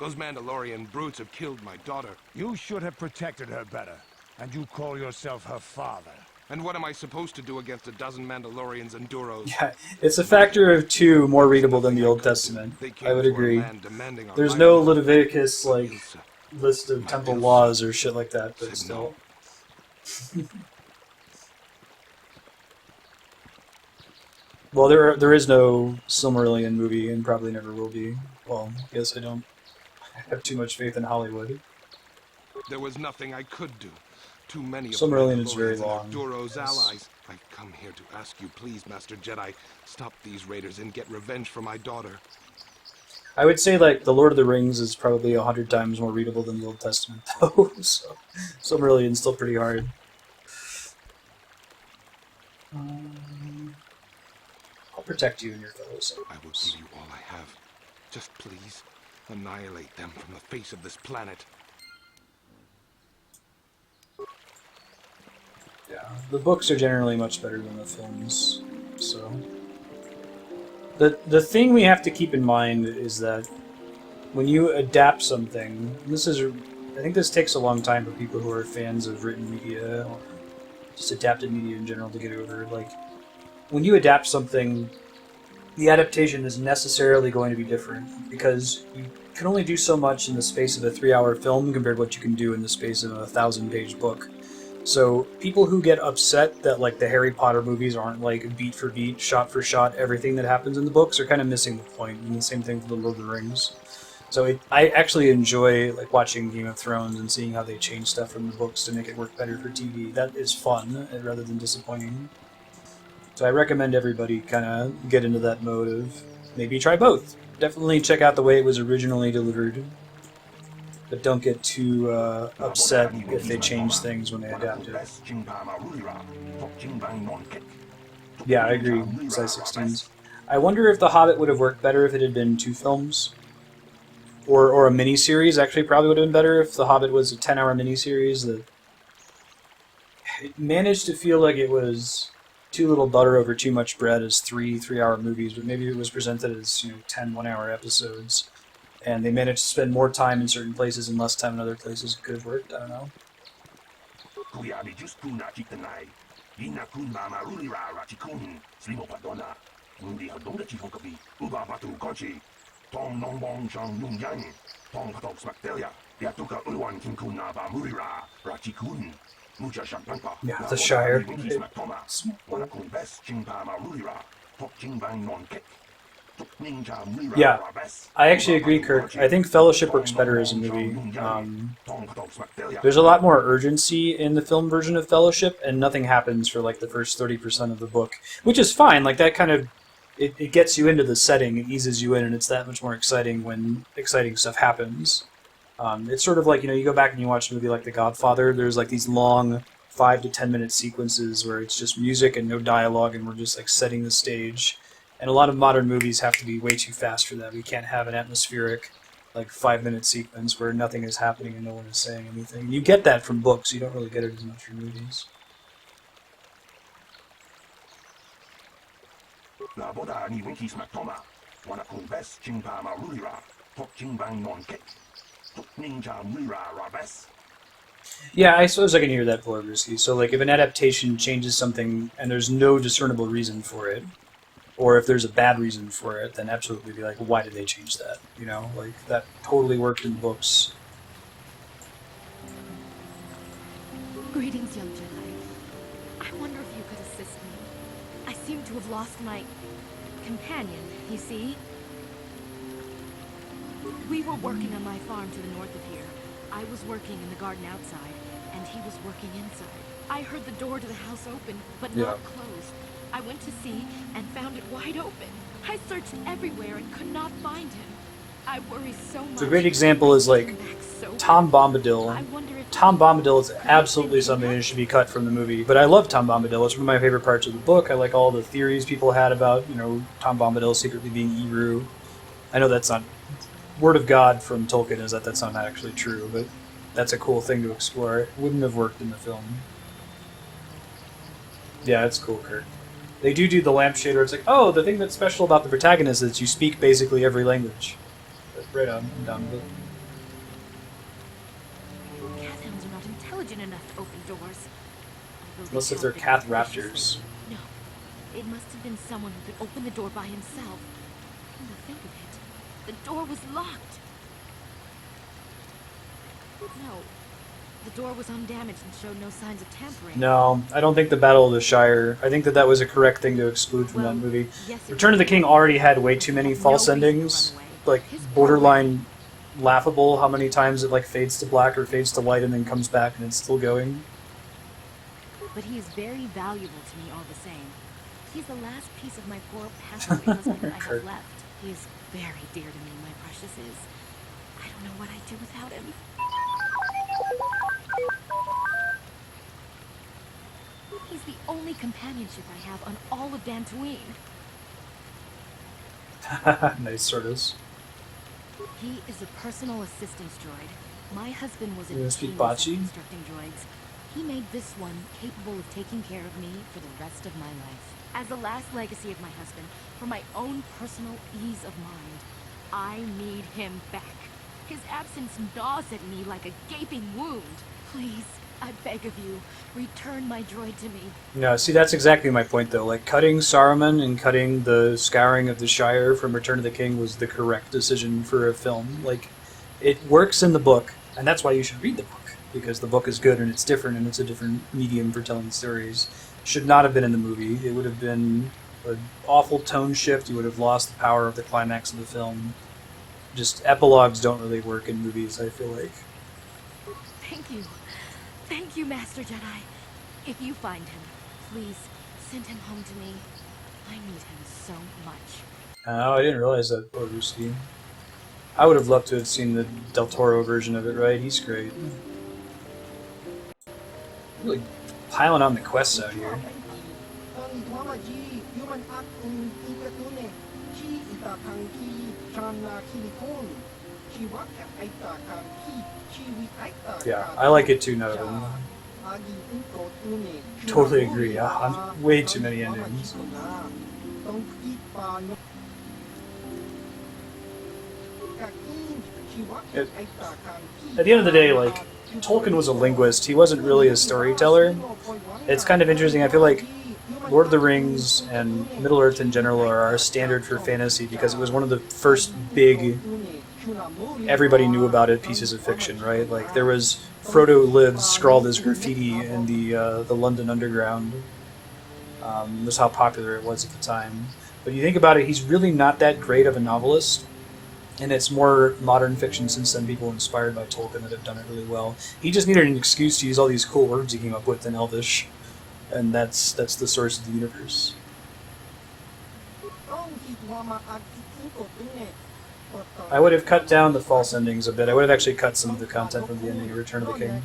Those Mandalorian brutes have killed my daughter. You should have protected her better. And you call yourself her father. And what am I supposed to do against a dozen Mandalorians and Duros? Yeah, it's a factor of 2 more readable than the Old Testament. I would agree. There's no Leviticus, like, list of temple laws or shit like that, but still. Well, there is no Silmarillion movie, and probably never will be. Well, I guess I don't have too much faith in Hollywood. There was nothing I could do. Too many of Silmarillion is very long. Duro's allies. I've come here to ask you, please, Master Jedi, stop these raiders and get revenge for my daughter. I would say, like, The Lord of the Rings is probably 100 times more readable than the Old Testament, though. So, Silmarillion's still pretty hard. I'll protect you and your fellows. I will give you all I have. Just please, annihilate them from the face of this planet. Yeah, the books are generally much better than the films, so... The thing we have to keep in mind is that when you adapt something, I think this takes a long time for people who are fans of written media, or just adapted media in general, to get over. Like, when you adapt something, the adaptation is necessarily going to be different, because you can only do so much in the space of a 3-hour film compared to what you can do in the space of a 1,000-page book. So people who get upset that, like, the Harry Potter movies aren't, like, beat for beat, shot for shot, everything that happens in the books are kind of missing the point. And the same thing with The Lord of the Rings. So I actually enjoy, like, watching Game of Thrones and seeing how they change stuff from the books to make it work better for TV. That is fun rather than disappointing. So I recommend everybody kind of get into that mode of maybe try both. Definitely check out the way it was originally delivered. But don't get too upset if they change things when they adapt it. Yeah, I agree. Size 16s. I wonder if The Hobbit would have worked better if it had been 2 films. Or a miniseries. Actually, probably would have been better if The Hobbit was a 10-hour miniseries. That it managed to feel like it was too little butter over too much bread as 3-hour movies, but maybe it was presented as 10 one-hour episodes. And they managed to spend more time in certain places and less time in other places. It could have worked, I don't know. Yeah, the Shire. Yeah, I actually agree, Kirk. I think Fellowship works better as a movie. There's a lot more urgency in the film version of Fellowship, and nothing happens for like the first 30% of the book, which is fine. Like that kind of, it gets you into the setting, it eases you in, and it's that much more exciting when exciting stuff happens. It's sort of like, you go back and you watch a movie like The Godfather, there's like these long 5 to 10 minute sequences where it's just music and no dialogue, and we're just like setting the stage. And a lot of modern movies have to be way too fast for that. We can't have an atmospheric, like, 5-minute sequence where nothing is happening and no one is saying anything. You get that from books. You don't really get it as much from movies. Yeah, I suppose I can hear that, Polarbrisky. So, like, if an adaptation changes something and there's no discernible reason for it, or if there's a bad reason for it, then absolutely be like, well, why did they change that? Like, that totally worked in books. Greetings, young Jedi. I wonder if you could assist me. I seem to have lost my companion, you see? We were working on my farm to the north of here. I was working in the garden outside, and he was working inside. I heard the door to the house open, but not closed. I went to see and found it wide open. I searched everywhere and could not find him. I worry so much. So a great example is like Tom Bombadil. Tom Bombadil is absolutely something that should be cut from the movie. But I love Tom Bombadil. It's one of my favorite parts of the book. I like all the theories people had about, Tom Bombadil secretly being Eru. I know that's not... Word of God from Tolkien is that that's not actually true, but that's a cool thing to explore. It wouldn't have worked in the film. Yeah, it's cool, Kurt. They do the lampshade where it's like, oh, the thing that's special about the protagonist is you speak basically every language. But right on, I'm down with it. Cathhounds are not intelligent enough to open doors. Unless if they're Cath Raptors. No, it must have been someone who could open the door by himself. Come to think of it, the door was locked. No, the door was undamaged and showed no signs of tampering. No, I don't think the Battle of the Shire. I think that was a correct thing to exclude from that movie. Yes, Return of the King already had way too many false endings. Like, borderline laughable how many times it like fades to black or fades to white and then comes back and it's still going. But he is very valuable to me all the same. He's the last piece of my poor passed away husband that I have left. He is very dear to me, my precious is. I don't know what I'd do without him. He's the only companionship I have on all of Dantooine. Nice sortos. He is a personal assistance droid. My husband was a speak genius at Bocce? constructing droids. He made this one capable of taking care of me for the rest of my life. As the last legacy of my husband, for my own personal ease of mind, I need him back. His absence gnaws at me like a gaping wound. Please, I beg of you, return my droid to me. No, see, that's exactly my point, though. Like, cutting Saruman and cutting the Scouring of the Shire from Return of the King was the correct decision for a film. Like, it works in the book, and that's why you should read the book, because the book is good and it's different and it's a different medium for telling stories. Should not have been in the movie. It would have been an awful tone shift. You would have lost the power of the climax of the film. Just epilogues don't really work in movies, I feel like. Thank you. Thank you, Master Jedi. If you find him, please send him home to me. I need him so much. Oh, I didn't realize that, Oruski. I would have loved to have seen the Del Toro version of it, right? He's great. Really piling on the quests out here. Yeah, I like it too, none of them. Totally agree, on way too many endings. At the end of the day, like, Tolkien was a linguist, he wasn't really a storyteller. It's kind of interesting, I feel like Lord of the Rings and Middle-earth in general are our standard for fantasy because it was one of the first big, everybody knew about it, pieces of fiction, right? Like, there was Frodo lives scrawled as graffiti in the London Underground. Was how popular it was at the time. But you think about it, he's really not that great of a novelist. And it's more modern fiction since then, people inspired by Tolkien that have done it really well. He just needed an excuse to use all these cool words he came up with in Elvish. And that's the source of the universe. I would have cut down the false endings a bit. I would have actually cut some of the content from the ending of Return of the King.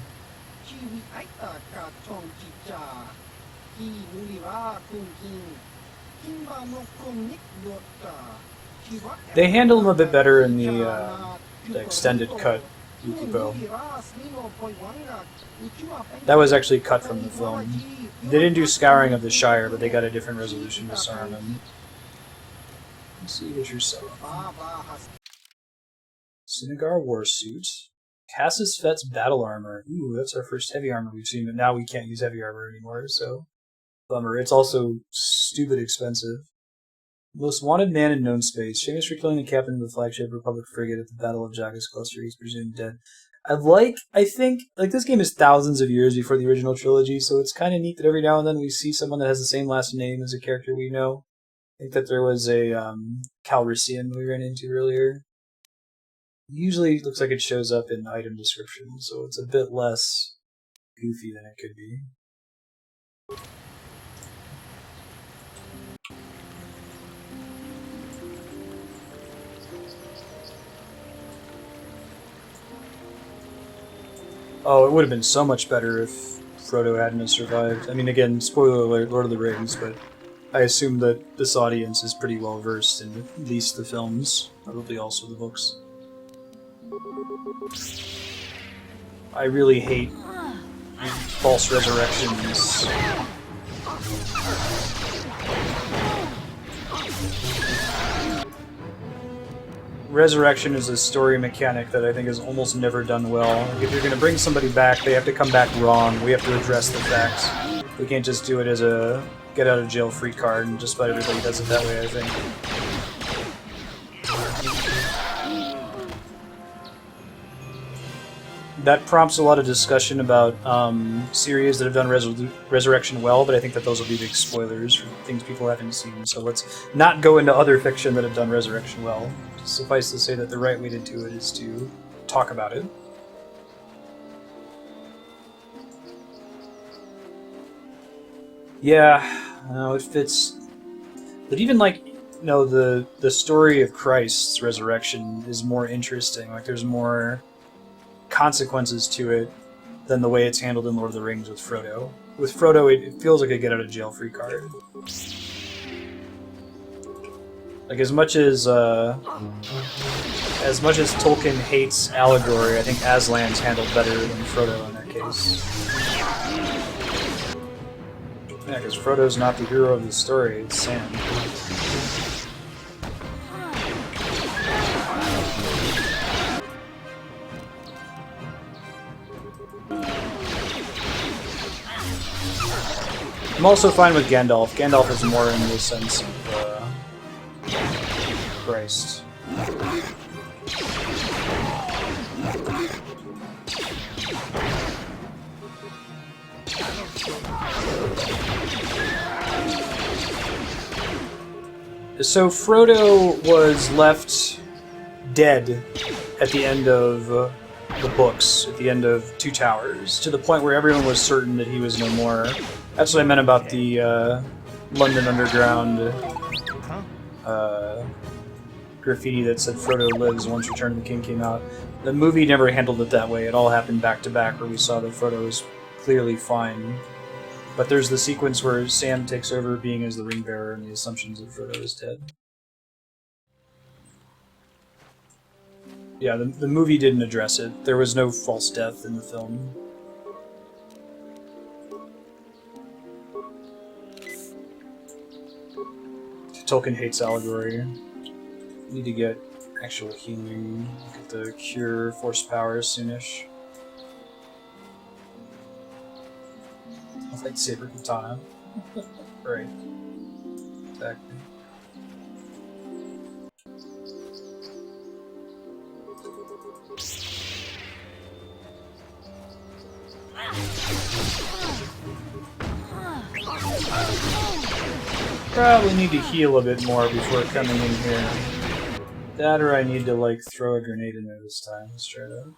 They handle him a bit better in the extended cut, Yukipo. That was actually cut from the film. They didn't do Scouring of the Shire, but they got a different resolution with Saruman. Let's see what you're selling. Sinagar Warsuit. Cassis Fett's Battle Armor. Ooh, that's our first heavy armor we've seen, but now we can't use heavy armor anymore, so... Bummer. It's also stupid expensive. Most wanted man in known space. Famous for killing the captain of the flagship Republic frigate at the Battle of Jackass Cluster. He's presumed dead. I think, this game is thousands of years before the original trilogy, so it's kind of neat that every now and then we see someone that has the same last name as a character we know. I think that there was a Calrissian we ran into earlier. Usually it looks like it shows up in item description, so it's a bit less goofy than it could be. Oh, it would have been so much better if Frodo hadn't survived. I mean, again, spoiler alert, Lord of the Rings, but I assume that this audience is pretty well versed in at least the films, probably also the books. I really hate false resurrections. Resurrection is a story mechanic that I think is almost never done well. Like, if you're going to bring somebody back, they have to come back wrong. We have to address the facts. We can't just do it as a get-out-of-jail-free card, and just about everybody does it that way, I think. That prompts a lot of discussion about series that have done Resurrection well, but I think that those will be big spoilers for things people haven't seen, so let's not go into other fiction that have done Resurrection well. Suffice to say that the right way to do it is to talk about it. Yeah, no, it fits. But even like, you know, the story of Christ's resurrection is more interesting. Like, there's more consequences to it than the way it's handled in Lord of the Rings with Frodo. With Frodo, it feels like a get-out-of-jail-free card. Like, as much as Tolkien hates allegory, I think Aslan's handled better than Frodo in that case. Yeah, because Frodo's not the hero of the story, it's Sam. I'm also fine with Gandalf. Gandalf is more in the sense of Christ. So Frodo was left dead at the end of the books, at the end of Two Towers, to the point where everyone was certain that he was no more. That's what I meant about the London Underground graffiti that said Frodo lives once Return of the King came out. The movie never handled it that way. It all happened back to back, where we saw that Frodo was clearly fine. But there's the sequence where Sam takes over being as the ring bearer, and the assumptions that Frodo is dead. Yeah, the movie didn't address it. There was no false death in the film. Tolkien hates allegory. Need to get actual healing. Get the cure force power soonish. Lightsaber katana. Right. Exactly. Probably need to heal a bit more before coming in here. That or I need to, like, throw a grenade in there this time. Let's try that.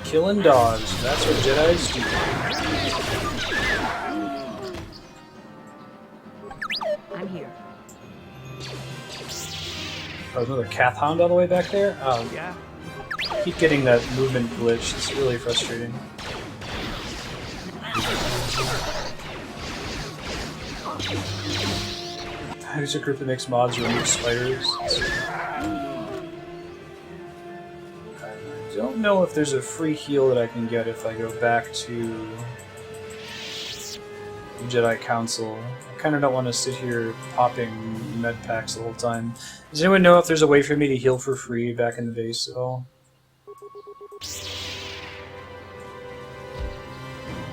Killing dogs, that's what Jedis do. I'm here. Oh, another Cath Hound all the way back there? Oh, yeah. I keep getting that movement glitch, it's really frustrating. There's a group that makes mods remove spiders. I don't know if there's a free heal that I can get if I go back to the Jedi Council. I kind of don't want to sit here popping med packs the whole time. Does anyone know if there's a way for me to heal for free back in the base at all?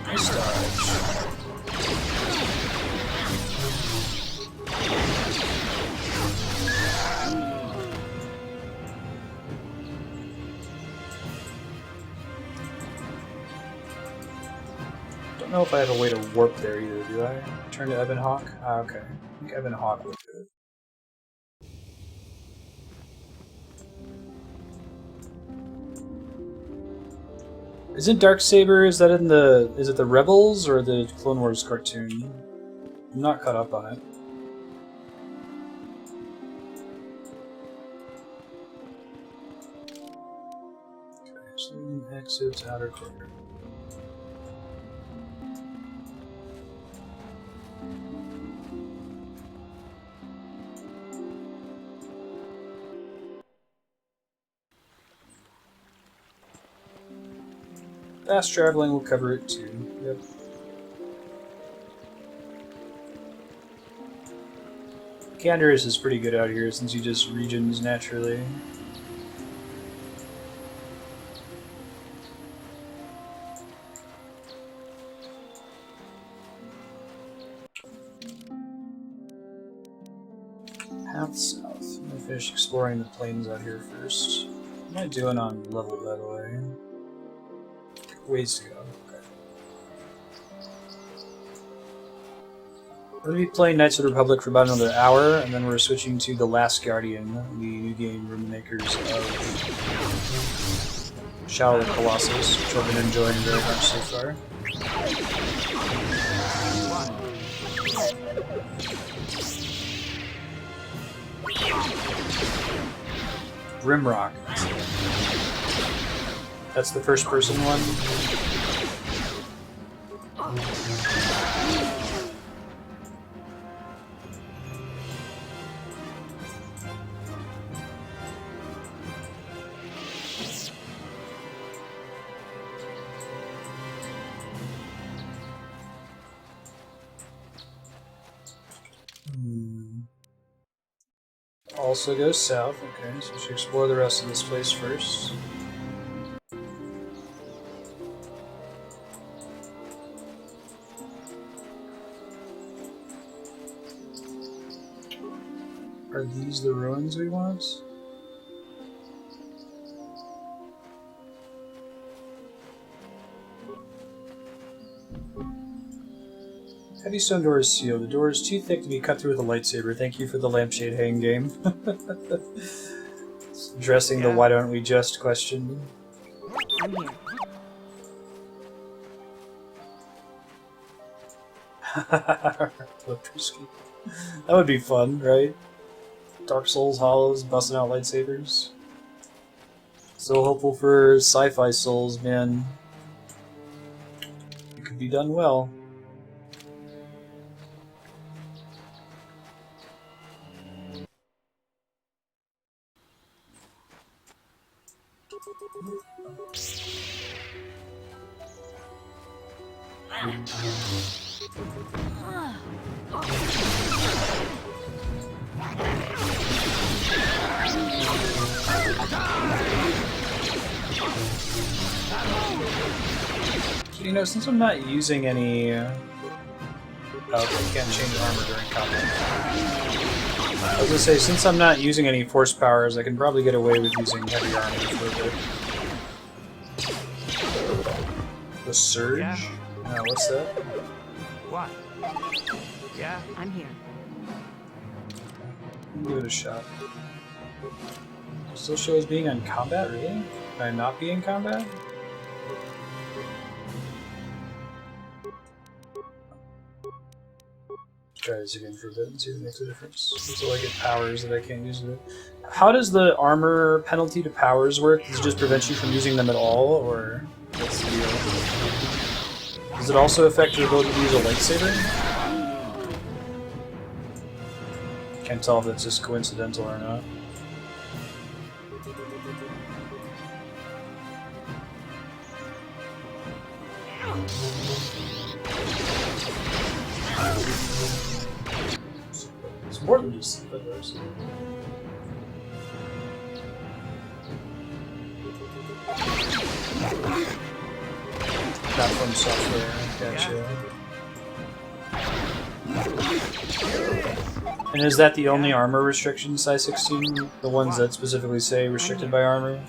Nice dodge. I don't know if I have a way to warp there either, do I? Turn to Ebon Hawk? Ah, okay. I think Ebon Hawk would do it. Isn't Darksaber, is that in the... is it the Rebels or the Clone Wars cartoon? I'm not caught up on it. Saloon exits outer corridor. Fast traveling will cover it too. Yep. Canderous is pretty good out here since he just regens naturally. Path south. I'm gonna finish exploring the plains out here first. What am I doing on level, by the way? Ways to go. Okay. We're going to be playing Knights of the Republic for about another hour, and then we're switching to The Last Guardian, the new game from the makers of Shadow of the Colossus, which I've been enjoying very much so far. Rimrock. That's the first person one. Also goes south, okay, so we should explore the rest of this place first. Are these the ruins we want? Heavy stone door is sealed. The door is too thick to be cut through with a lightsaber. Thank you for the lampshade hang game. Addressing the why don't we just question. I'm here. That would be fun, right? Dark Souls, Hollows, busting out lightsabers. So hopeful for sci-fi Souls, man. It could be done well. You know, since I'm not using any... okay, I can't change armor during combat. I was gonna say, since I'm not using any force powers, I can probably get away with using heavy armor for a bit. The Surge? Yeah. No, what's that? What? Yeah? I'm here. Give it a shot. Still shows being on combat, really? Can I not be in combat? Try this again for a bit and see if it makes a difference. Until I get powers that I can't use with it. How does the armor penalty to powers work? Does it just prevent you from using them at all, or what's the deal? Does it also affect your ability to use a lightsaber? Can't tell if it's just coincidental or not. It's more than just feathers. Platform software, gotcha. And is that the only armor restriction, size 16? The ones that specifically say restricted by armor?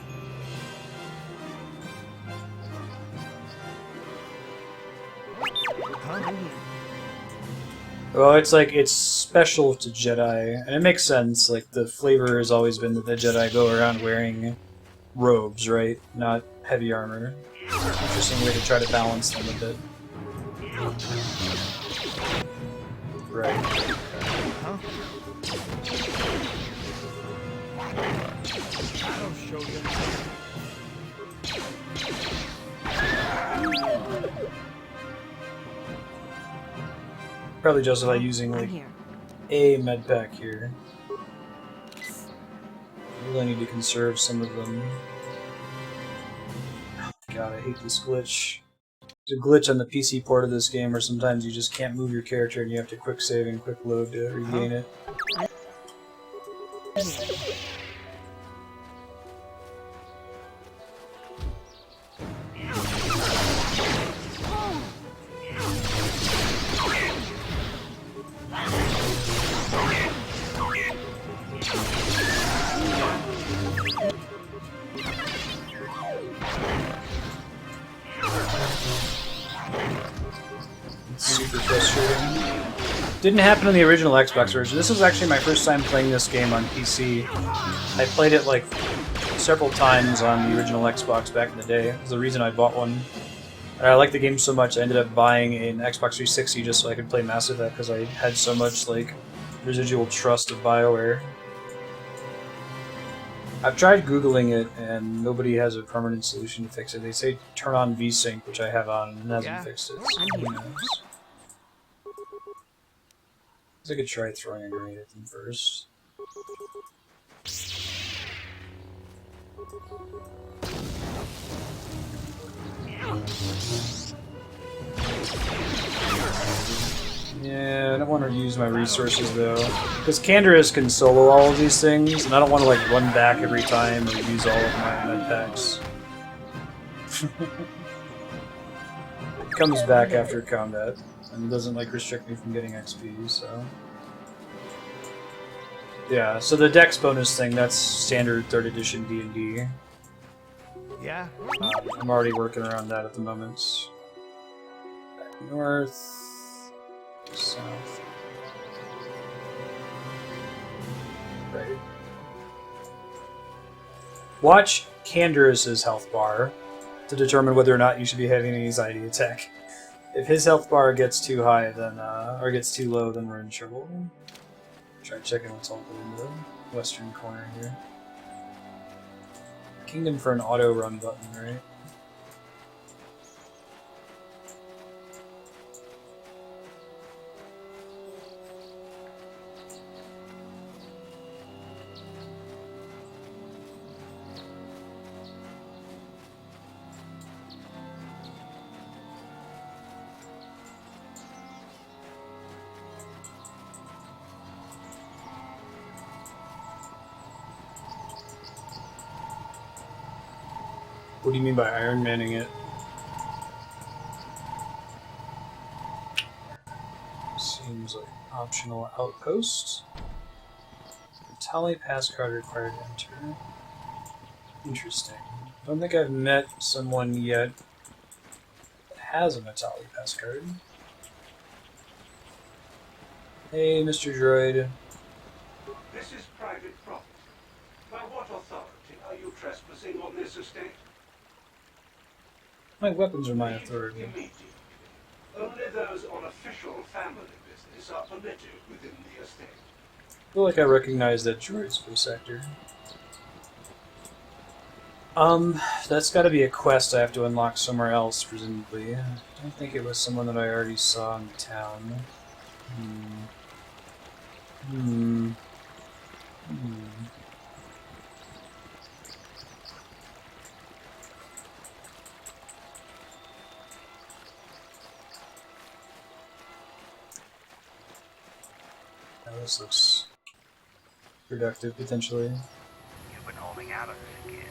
Well, it's like, it's special to Jedi, and it makes sense. Like, the flavor has always been that the Jedi go around wearing robes, right? Not heavy armor. Interesting way to try to balance them a bit. Right. I'll show you. probably justify using like a med pack here. I really need to conserve some of them. God, I hate this glitch. There's a glitch on the PC port of this game where sometimes you just can't move your character and you have to quick save and quick load to regain it. Super frustrating. Didn't happen in the original Xbox version. This was actually my first time playing this game on PC. I played it like several times on the original Xbox back in the day. It was the reason I bought one. And I liked the game so much I ended up buying an Xbox 360 just so I could play Mass Effect because I had so much like residual trust of BioWare. I've tried Googling it and nobody has a permanent solution to fix it. They say turn on VSync, which I have on and hasn't fixed it. So who knows? I could try throwing a grenade at them first. Yeah, I don't want to use my resources though, because Canderous can solo all of these things, and I don't want to like run back every time or use all of my med packs. It comes back after combat, and it doesn't like restrict me from getting XP, so... Yeah, so the Dex bonus thing, that's standard 3rd edition D&D. Yeah? I'm already working around that at the moment. Back north... south... Right. Watch Canderous's health bar to determine whether or not you should be having an anxiety attack. If his health bar gets too high, then or gets too low, then we're in trouble. Try checking what's all in the western corner here. Kingdom for an auto run button, right? What do you mean by Iron Manning it? Seems like optional outpost. Matale pass card required to enter. Interesting. I don't think I've met someone yet that has a Matale pass card. Hey, Mr. Droid. This is private property. By what authority are you trespassing on this estate? My weapons are my authority. Only those on official family business are permitted within the estate. I feel like I recognize that droid's voice actor. That's gotta be a quest I have to unlock somewhere else, presumably. I don't think it was someone that I already saw in town. This looks productive, potentially. You've been holding out on this kid. If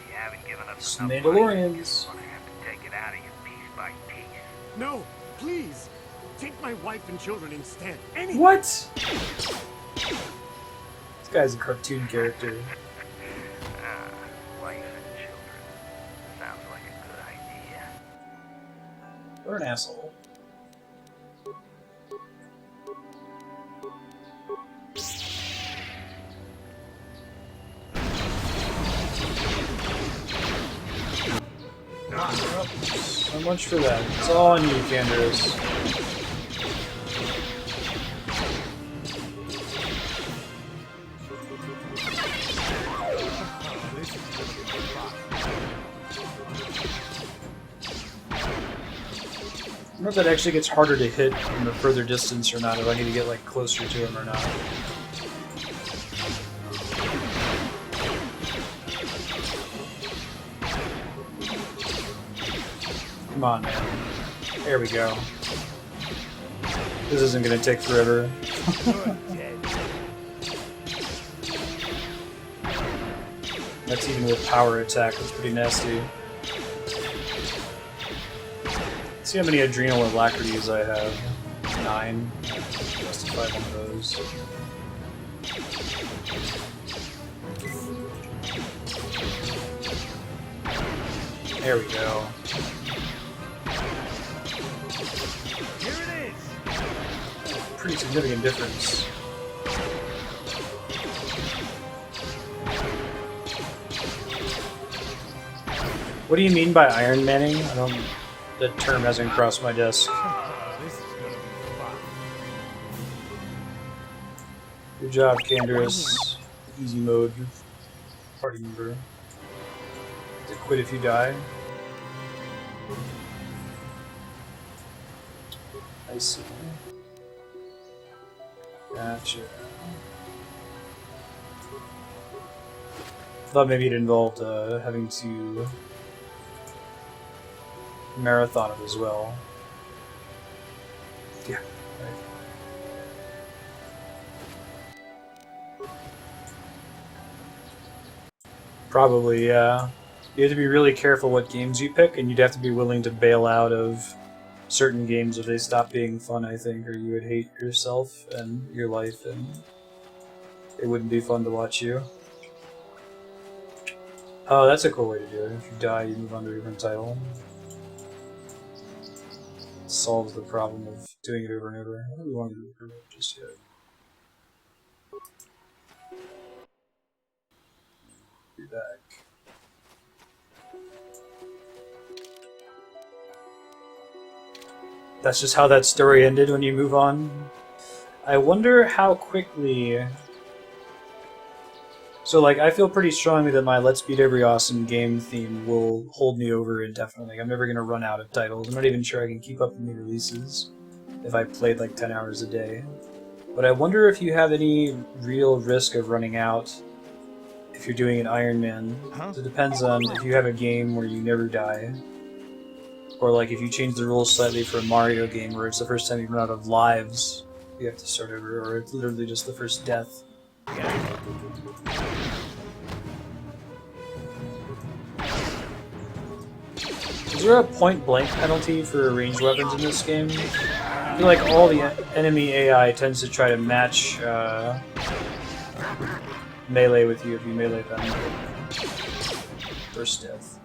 you haven't given us Some enough money, Mandalorians. you're gonna have to take it out of you piece by piece. No, please! Take my wife and children instead. What? This guy's a cartoon character. Wife and children. Sounds like a good idea. You're an asshole. So much for that. It's all on you, Canderous. wonder if that actually gets harder to hit from a further distance or not, if I need to get like closer to him or not. Come on, man. There we go. This isn't gonna take forever. That's even with power attack, that's pretty nasty. Let's see how many adrenal alacrities I have. 9. Justify one of those. There we go. Here it is. Pretty significant difference. What do you mean by Iron Manning? I don't. The term hasn't crossed my desk. This is gonna be fun. Good job, Canderous. Easy mode. Party member. To quit if you die. I see. Gotcha. Thought maybe it involved having to marathon it as well. Yeah. Right. Probably, yeah. You have to be really careful what games you pick, and you'd have to be willing to bail out of certain games if they stop being fun, I think, or you would hate yourself and your life, and it wouldn't be fun to watch you. Oh, that's a cool way to do it. If you die, you move on to a different title. It solves the problem of doing it over and over. I don't really want to do it over just yet. Be back. That's just how that story ended when you move on. I wonder how quickly... So, like, I feel pretty strongly that my Let's Beat Every Awesome Game theme will hold me over indefinitely. I'm never going to run out of titles. I'm not even sure I can keep up with new releases if I played like 10 hours a day. But I wonder if you have any real risk of running out if you're doing an Iron Man. It depends on if you have a game where you never die. Or like if you change the rules slightly for a Mario game where it's the first time you run out of lives, you have to start over, or it's literally just the first death. Is there a point-blank penalty for ranged weapons in this game? I feel like all the enemy AI tends to try to match melee with you if you melee them. First death.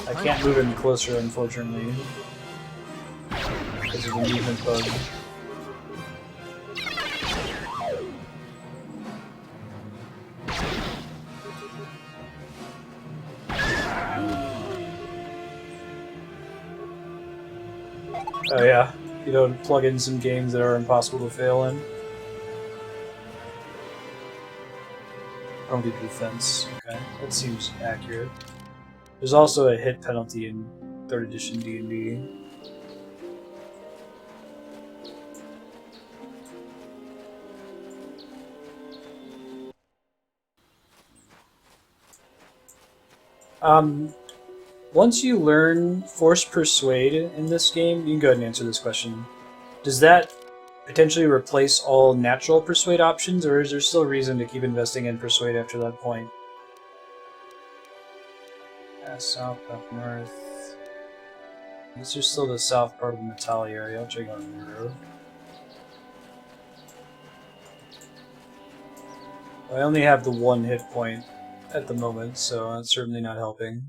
I can't move any closer, unfortunately, because of the movement bug. Oh yeah, you don't plug in some games that are impossible to fail in. Don't give defense. Okay, that seems accurate. There's also a hit penalty in 3rd edition D&D. Once you learn Force Persuade in this game, you can go ahead and answer this question. Does that potentially replace all natural Persuade options, or is there still reason to keep investing in Persuade after that point? South, up north. I guess there's still the south part of the Matale area. I'll check out the road. I only have the 1 hit point at the moment, so that's certainly not helping.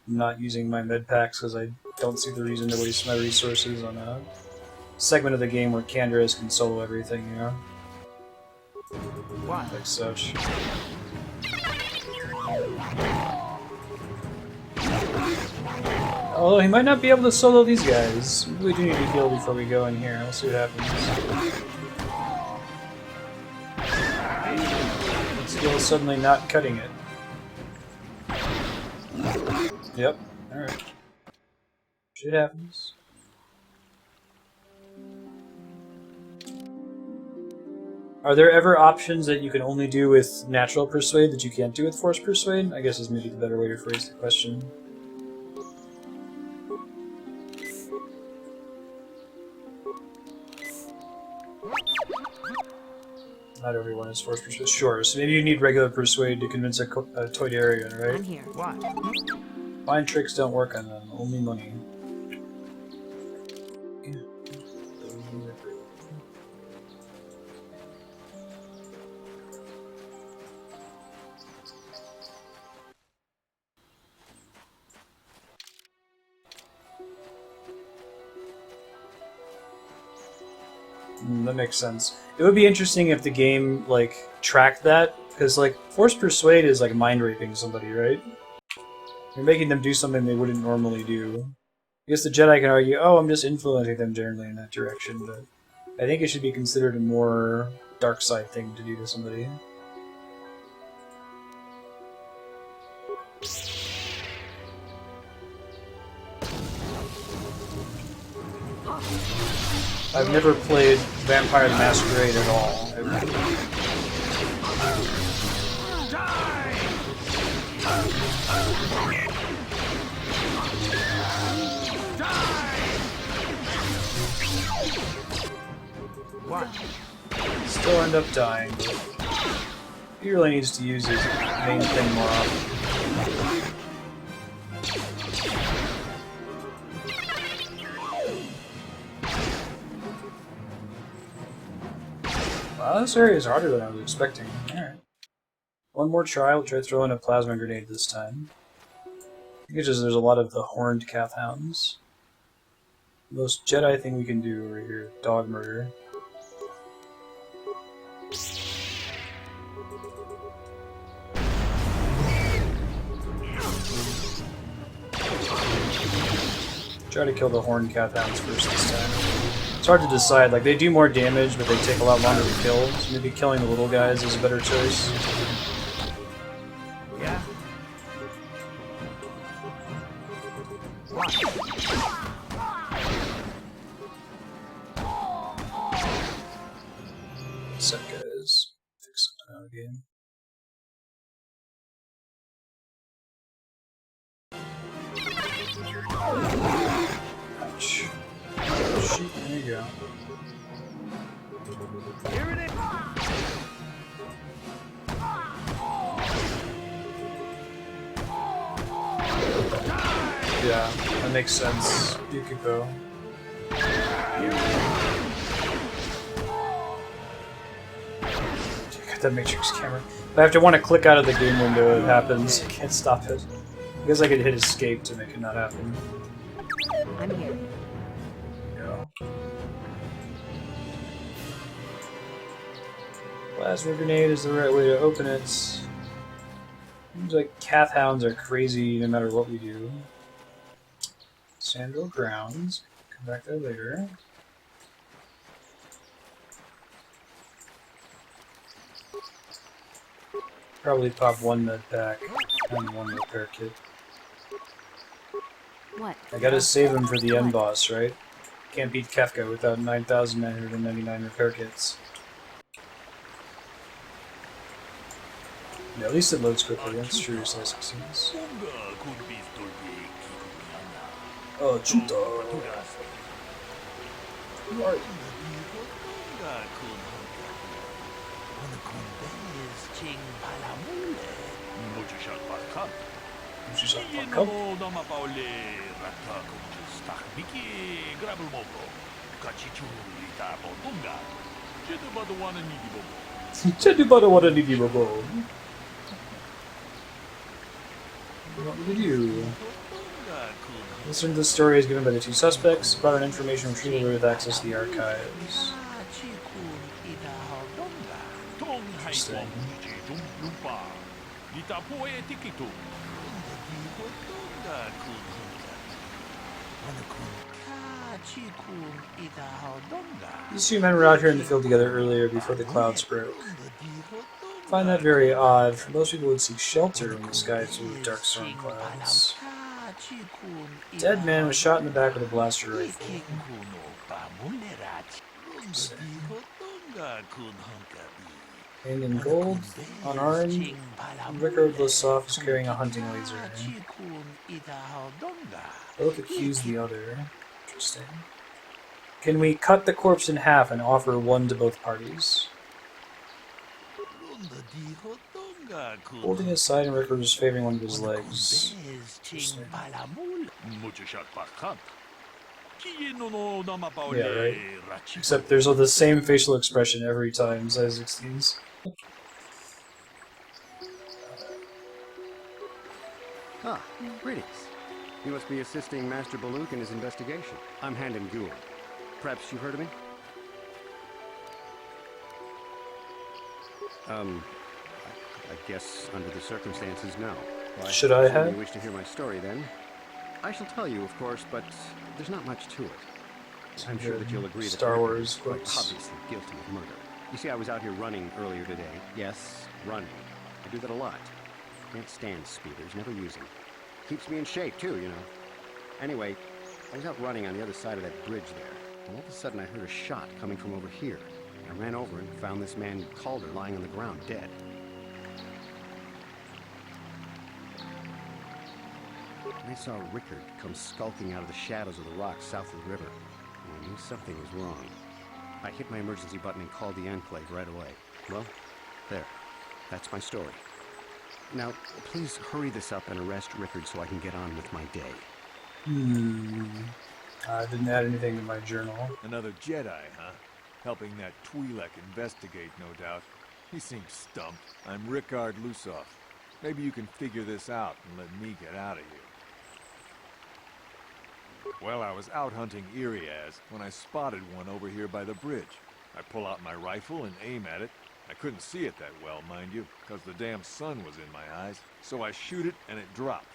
I'm not using my med packs because I don't see the reason to waste my resources on a segment of the game where Canderous can solo everything, you know? Like such. Although he might not be able to solo these guys. We really do need to heal before we go in here. We'll see what happens. Skill is suddenly not cutting it. Yep. Alright. Shit happens. Are there ever options that you can only do with natural persuade that you can't do with force persuade? I guess is maybe the better way to phrase the question. Not everyone is force persuade. Sure, so maybe you need regular persuade to convince a Toydarian, right? I'm here. What? Mind tricks don't work on them, only money. That makes sense. It would be interesting if the game, like, tracked that, because, like, force persuade is like mind raping somebody, right? You're making them do something they wouldn't normally do. I guess the Jedi can argue, oh, I'm just influencing them generally in that direction, but I think it should be considered a more dark side thing to do to somebody. I've never played Vampire the Masquerade at all. What? Still end up dying, but he really needs to use his main thing more often. Wow, this area is harder than I was expecting. Alright. One more try, we'll try throwing a plasma grenade this time. I think it's just there's a lot of the horned calf hounds. The most Jedi thing we can do over here, dog murder. Try to kill the horned calf hounds first this time. It's hard to decide, like they do more damage but they take a lot longer to kill, so maybe killing the little guys is a better choice. Yeah? What? Set guys. Fix it out again. Ouch. Shoot, there you go. Here it is. Yeah, that makes sense. Yukiko. Got that Matrix camera. If I have to want to click out of the game window, it happens. I can't stop it. I guess I could hit escape to make it not happen. I'm here. Yeah. Plasma grenade is the right way to open it. Seems like calf hounds are crazy no matter what we do. Sandal grounds. Come back there later. Probably pop one med pack and one repair kit. What? I gotta save him for the end boss, right? Can't beat Kefka without 9,999 repair kits. Yeah, at least it loads quickly, that's true, so that succeeds. Oh, Chuta! Who are you? What would you do? Listen to the stories given by the two suspects, brought an information retrieval with access to the archives. Interesting. These two men were out here in the field together earlier before the clouds broke. I find that very odd, for most people would seek shelter when the sky is full of dark storm clouds. Dead man was shot in the back with a blaster rifle. Hand in gold, unarmed. Rickard Lossoff is carrying a hunting laser. Both accuse the other. Interesting. Can we cut the corpse in half and offer one to both parties? Holding his side and Rickard is favoring one of his legs. Yeah, right. Except there's the same facial expression every time, size 16s. Ah, greetings. You must be assisting Master Baluk in his investigation. I'm Handon Gould. Perhaps you've heard of me? I guess under the circumstances, no. Well, should I have? You wish to hear my story, then? I shall tell you, of course, but there's not much to it. I'm sure that you'll agree that Star Wars Rickard was obviously guilty of murder. You see, I was out here running earlier today. Yes, running. I do that a lot. Can't stand speeders, never use them. Keeps me in shape, too, you know. Anyway, I was out running on the other side of that bridge there, and all of a sudden I heard a shot coming from over here. I ran over and found this man Calder lying on the ground, dead. And I saw Rickard come skulking out of the shadows of the rocks south of the river, and I knew something was wrong. I hit my emergency button and called the Enclave right away. Well, there. That's my story. Now, please hurry this up and arrest Rickard so I can get on with my day. I didn't add anything to my journal. Another Jedi, huh? Helping that twi'lek investigate, no doubt. He seems stumped. I'm Rickard Lossoff. Maybe you can figure this out and let me get out of here. Well, I was out hunting Iriaz when I spotted one over here by the bridge. I pull out my rifle and aim at it. I couldn't see it that well, mind you, because the damn sun was in my eyes. So I shoot it and it drops.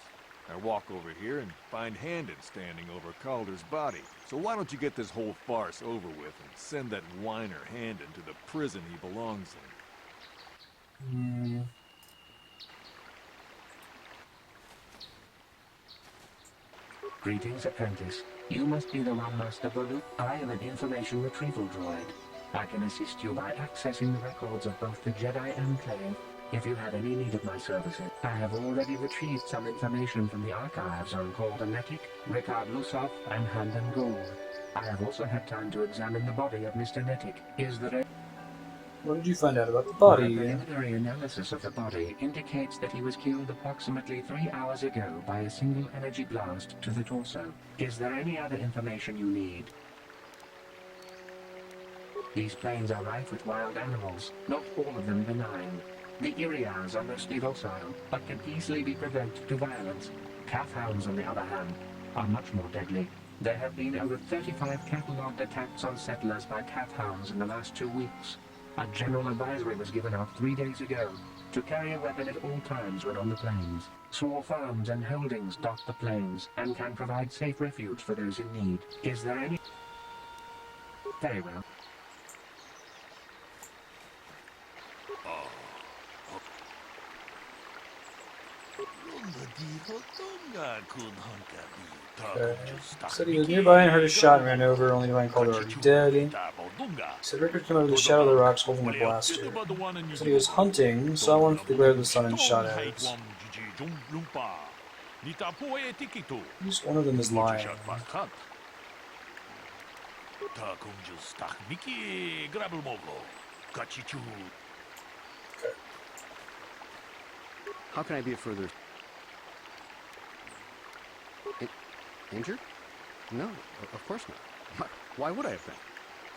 I walk over here and find Handon standing over Calder's body. So why don't you get this whole farce over with and send that whiner Handon to the prison he belongs in? Greetings, apprentice. You must be the one, Master Baluk. I am an information retrieval droid. I can assist you by accessing the records of both the Jedi Enclave. If you have any need of my services, I have already retrieved some information from the archives on Calder Netic, Rickard Lossoff, and Handon Gould. I have also had time to examine the body of Mr. Netic. Is there What did you find out about the body? My preliminary analysis of the body indicates that he was killed approximately 3 hours ago by a single energy blast to the torso. Is there any other information you need? These plains are rife with wild animals, not all of them benign. The Iriaz are mostly docile, but can easily be provoked to violence. Calf hounds, on the other hand, are much more deadly. There have been over 35 catalogued attacks on settlers by calf hounds in the last 2 weeks. A general advisory was given out 3 days ago to carry a weapon at all times when on the plains. Small farms and holdings dot the plains and can provide safe refuge for those in need. Is there any... Very well. Okay. Said he was nearby and heard a shot and ran over, only to find Calder already dead. Said Rickard came over the shadow of the rocks holding a blaster. Said he was hunting, saw one through the glare of the sun and shot at it. At least one of them is lying. How can I be of further... Injured? No, of course not. Why would I have been?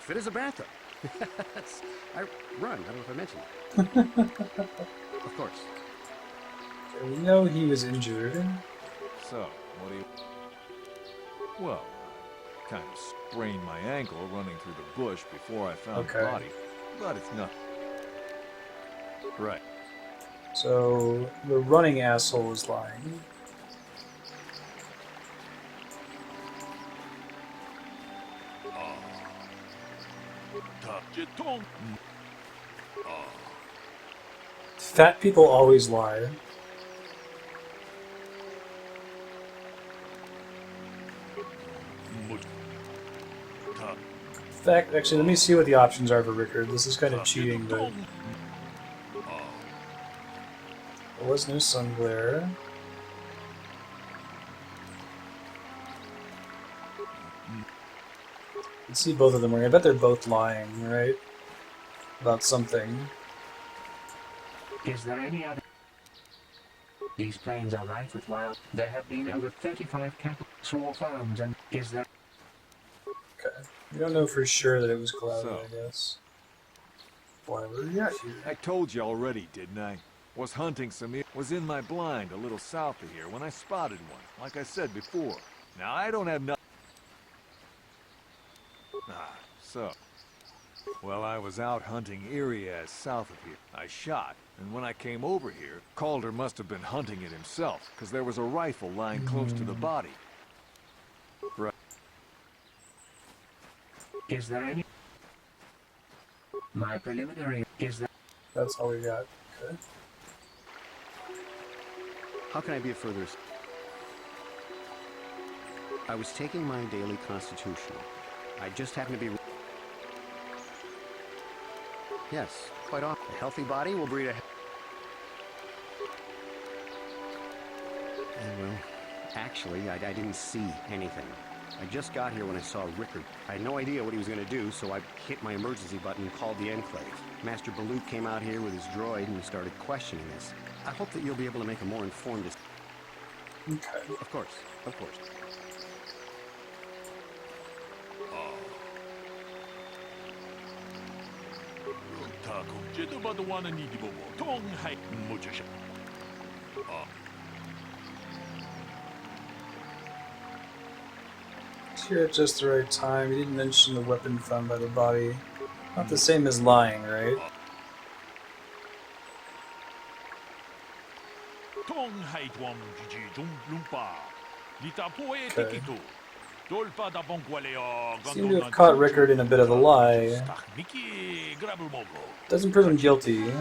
Fit as a bathtub. I run. I don't know if I mentioned that. Of course. Okay, we know he was injured. So, what do you... Well, I kind of sprained my ankle running through the bush before I found the body. But it's nothing. Right. So, the running asshole is lying. Fat people always lie. fact, actually, let me see what the options are for Rickard. This is kind of cheating, but there was no sun glare. You can see both of them wearing. I bet they're both lying, right? About something. Is there any other? These plains are rife with wild. There have been over 35 cattle, small farms, and is there? Okay. We don't know for sure that it was cloudy, I guess. Why were you out here? I told you already, didn't I? Was hunting some... was in my blind a little south of here when I spotted one, like I said before. Now, I don't have nothing... Well, I was out hunting Iriaz south of here. I shot, and when I came over here, Calder must have been hunting it himself, because there was a rifle lying close to the body. Right. Is there any? My preliminary is that. That's all we got. Okay. How can I be of further? I was taking my daily constitutional. I just happened to be... Yes, quite often. A healthy body will breed a... Well, actually, I didn't see anything. I just got here when I saw Rickard. I had no idea what he was going to do, so I hit my emergency button and called the Enclave. Master Balut came out here with his droid and started questioning us. I hope that you'll be able to make a more informed decision. Okay. Of course, of course. Here at just the right time. You didn't mention the weapon found by the body. Not the same as lying, right? Okay. Seem to have caught Rickard in a bit of a lie. Doesn't prove him guilty.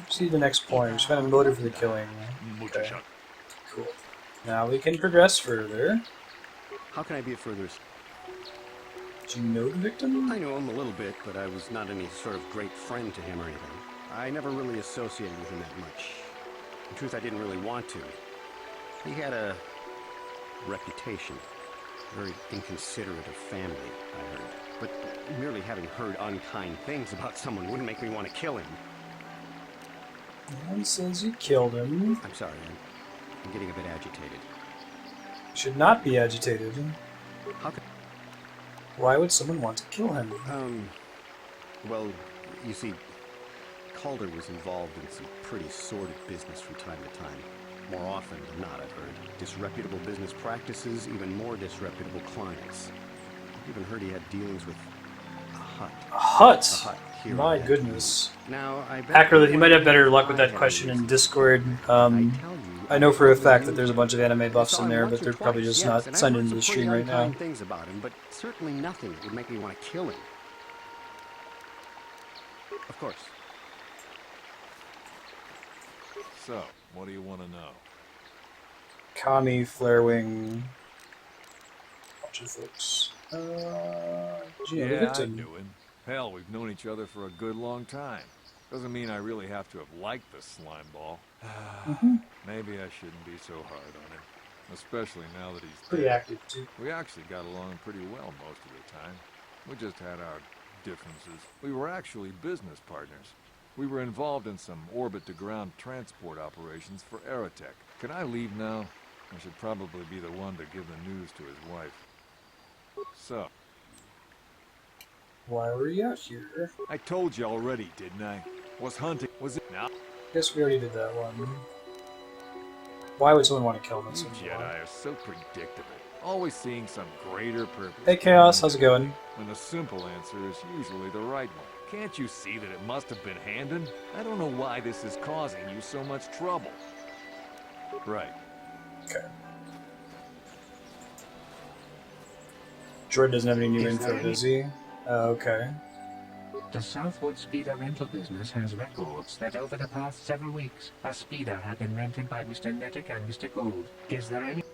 See the next point. Just found a motive for the killing. Okay. Cool. Now we can progress further. How can I be of further? Do you know the victim? I know him a little bit, but I was not any sort of great friend to him or anything. I never really associated with him that much. In truth, I didn't really want to. He had a reputation. Very inconsiderate of family, I heard. But merely having heard unkind things about someone wouldn't make me want to kill him. He says you killed him. I'm sorry, I'm getting a bit agitated. Should not be agitated. How could... Why would someone want to kill him? Well, you see, Calder was involved in some pretty sordid business from time to time. More often than not, I've heard. Disreputable business practices, even more disreputable clients. I've even heard he had dealings with a hut. A hut? A hut here. My goodness. Now, I bet... Hacker, you might have better luck with that question in Discord. I know for a fact that there's a bunch of anime buffs in there, but they're probably just not signed into the stream right now. Things about him, but certainly nothing that would make me want to kill him. Of course. So, what do you want to know? Kami, Flarewing, bunch of folks. Yeah, I knew him. Hell, we've known each other for a good long time. Doesn't mean I really have to have liked the slime ball. Maybe I shouldn't be so hard on him. Especially now that he's pretty active, too. We actually got along pretty well most of the time. We just had our differences. We were actually business partners. We were involved in some orbit-to-ground transport operations for Aerotech. Can I leave now? I should probably be the one to give the news to his wife. So. Why were you out here? I told you already, didn't I? Was hunting. Was it now? Guess we already did that one. Why would someone want to kill him? You Jedi are so predictable. Always seeing some greater purpose. Hey Chaos, how's it going? When the simple answer is usually the right one. Can't you see that it must have been Handon? I don't know why this is causing you so much trouble. Right. Okay. Jordan doesn't have any new info, does he? Okay. The Southwood Speeder rental business has records that over the past several weeks, a speeder had been rented by Mr. Nettic and Mr. Gould. Is there any...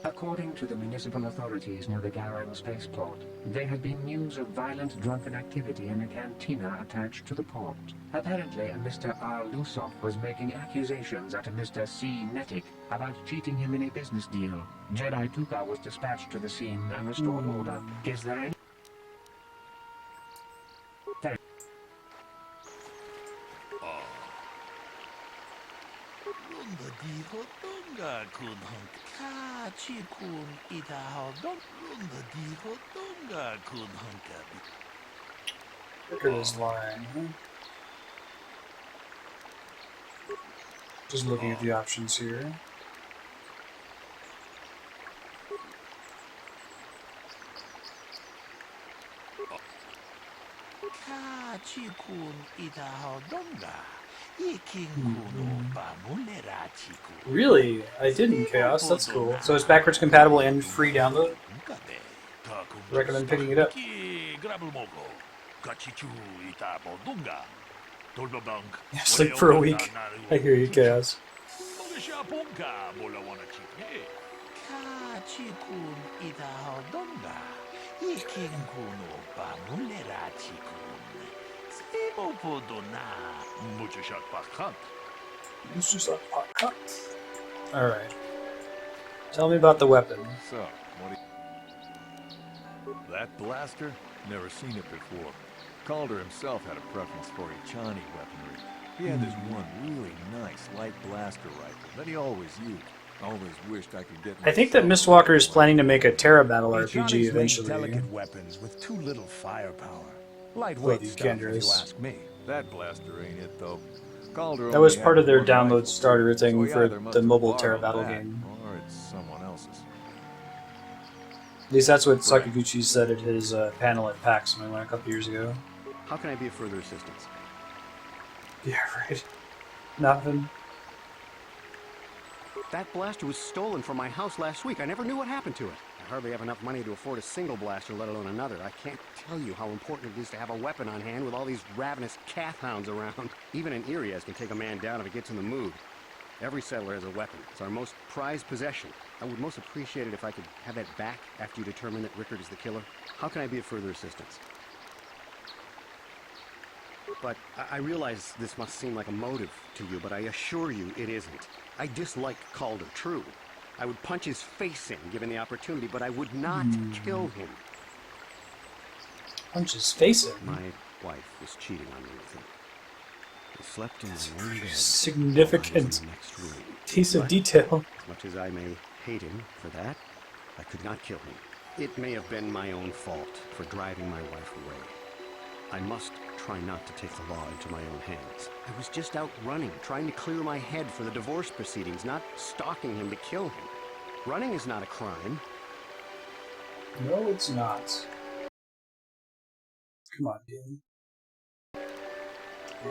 According to the municipal authorities near the Garan spaceport, there had been news of violent drunken activity in a cantina attached to the port. Apparently, a Mr. R. Lusov was making accusations at a Mr. C. Netic about cheating him in a business deal. Jedi Tuka was dispatched to the scene and restored order. Is there any... Rickard is lying. Just looking at the options here. Really? I didn't, Chaos. That's cool. So it's backwards compatible and free download? Recommend picking it up. Yeah, sleep for a week. I hear you, Chaos. Alright. Tell me about the weapon. So, what do you... That blaster? Never seen it before. Calder himself had a preference for Ichani weaponry. He had this one really nice light blaster rifle that he always used. Always wished I could get. I think that Mistwalker is planning to make a Terra Battle RPG eventually. Delicate weapons with too little firepower. Lightweight stuff, if you ask me. That blaster ain't it though. Calder that was part of their download starter thing for the mobile Terra Battle game. Or it's someone else's. At least that's what Sakaguchi said at his panel at PAX when I went a couple years ago. How can I be of further assistance? Yeah, right. Nothing. That blaster was stolen from my house last week. I never knew what happened to it. I hardly have enough money to afford a single blaster, let alone another. I can't tell you how important it is to have a weapon on hand with all these ravenous cath hounds around. Even an Irias can take a man down if it gets in the mood. Every settler has a weapon. It's our most prized possession. I would most appreciate it if I could have that back after you determine that Rickard is the killer. How can I be of further assistance? But I realize this must seem like a motive to you, but I assure you it isn't. I dislike Calder, true. I would punch his face in, given the opportunity, but I would not kill him. Punch his face in? My wife was cheating on me with him. I slept in my own bed. Significant piece of detail. As much as I may hate him for that, I could not kill him. It may have been my own fault for driving my wife away. I must try not to take the law into my own hands. I was just out running, trying to clear my head for the divorce proceedings, not stalking him to kill him. Running is not a crime. No, it's not. Come on, dude. Yeah.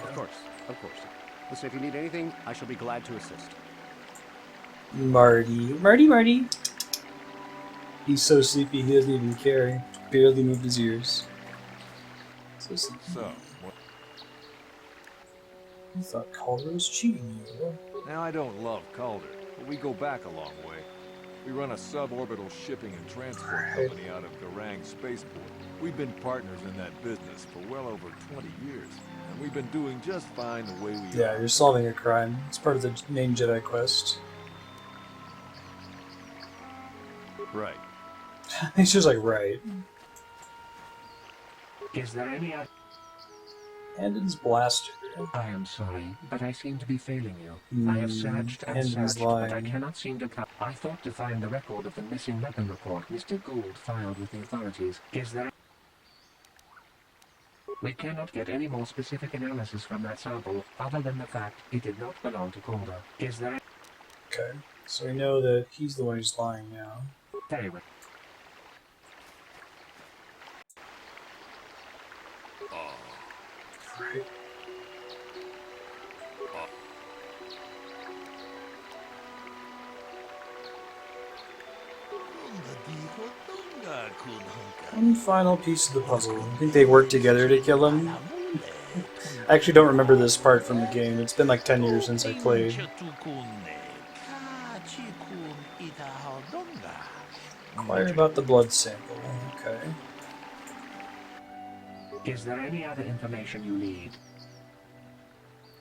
Of course. Listen, if you need anything, I shall be glad to assist. Marty. He's so sleepy he doesn't even care. Barely moved his ears. So, what? You thought Calder was cheating you. Now, I don't love Calder, but we go back a long way. We run a suborbital shipping and transport company out of Garang Spaceport. We've been partners in that business for well over 20 years, and we've been doing just fine the way we are. Yeah, you're solving a crime. It's part of the main Jedi quest. Right. He's just like, right. Is there any other... Hendon's blaster. I am sorry, but I seem to be failing you. I have searched and searched, but I cannot seem to come. I thought to find the record of the missing weapon report Mr. Gould filed with the authorities. Is there... We cannot get any more specific analysis from that sample, other than the fact it did not belong to Calder. Is there... Okay, so we know that he's the one who's lying now. Very well. Right. One final piece of the puzzle. I think they work together to kill him. I actually don't remember this part from the game. It's been like 10 years since I played. Inquire about the blood sample. Okay. Is there any other information you need?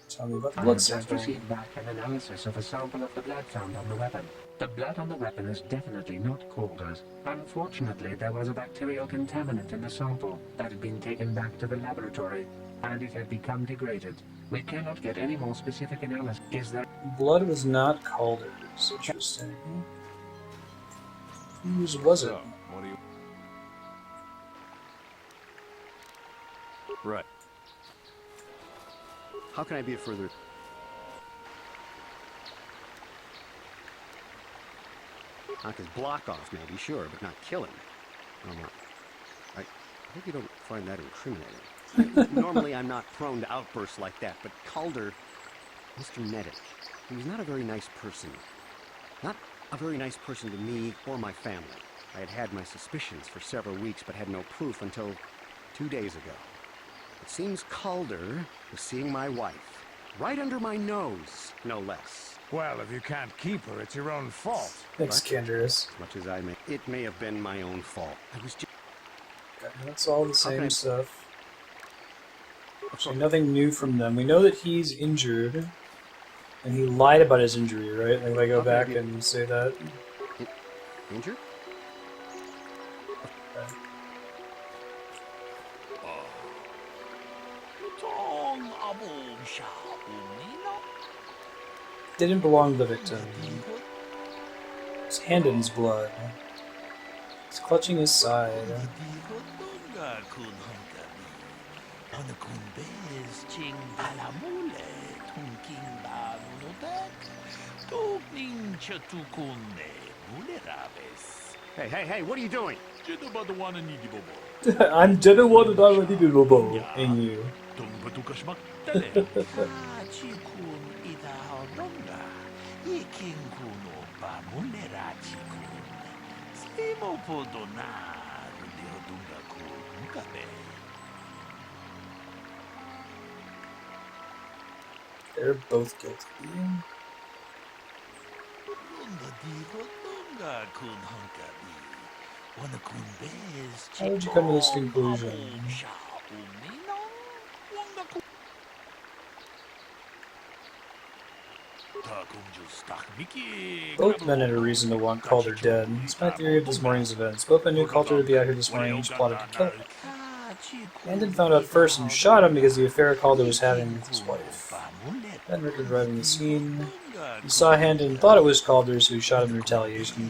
Tell me about the I blood have just sample. received back an analysis of a sample of the blood found on the weapon. The blood on the weapon is definitely not Calder's. Unfortunately, there was a bacterial contaminant in the sample that had been taken back to the laboratory, and it had become degraded. We cannot get any more specific analysis. Is there... Blood was not Calder's. Interesting. Whose was it? What do you... Right. How can I be of further... His block off, maybe, sure, but not killing. I hope you don't find that incriminating. Normally, I'm not prone to outbursts like that, but Calder, Mr. Nedick, he was not a very nice person. Not a very nice person to me or my family. I had had my suspicions for several weeks, but had no proof until 2 days ago. It seems Calder was seeing my wife, right under my nose, no less. Well, if you can't keep her, it's your own fault. Thanks, Canderous. As much as I may, it may have been my own fault. I was just... Okay, that's all the same Okay. stuff. Actually, nothing new from them. We know that he's injured, and he lied about his injury, right? Like, if I go back and say that. Injured? Didn't belong to the victim. His hand in his blood. He's clutching his side. Hey, what are you doing? I'm Jedi one and I'm ready to robo in you. They're both guilty. How did you come to this conclusion? Both men had a reason to want Calder dead. It's my theory of this morning's events. Both men knew Calder would be out here this morning and each plotted to kill him. Handon found out first and shot him because of the affair Calder was having with his wife. Then Rick was arriving at the scene. He saw Handon and thought it was Calder, so he shot him in retaliation.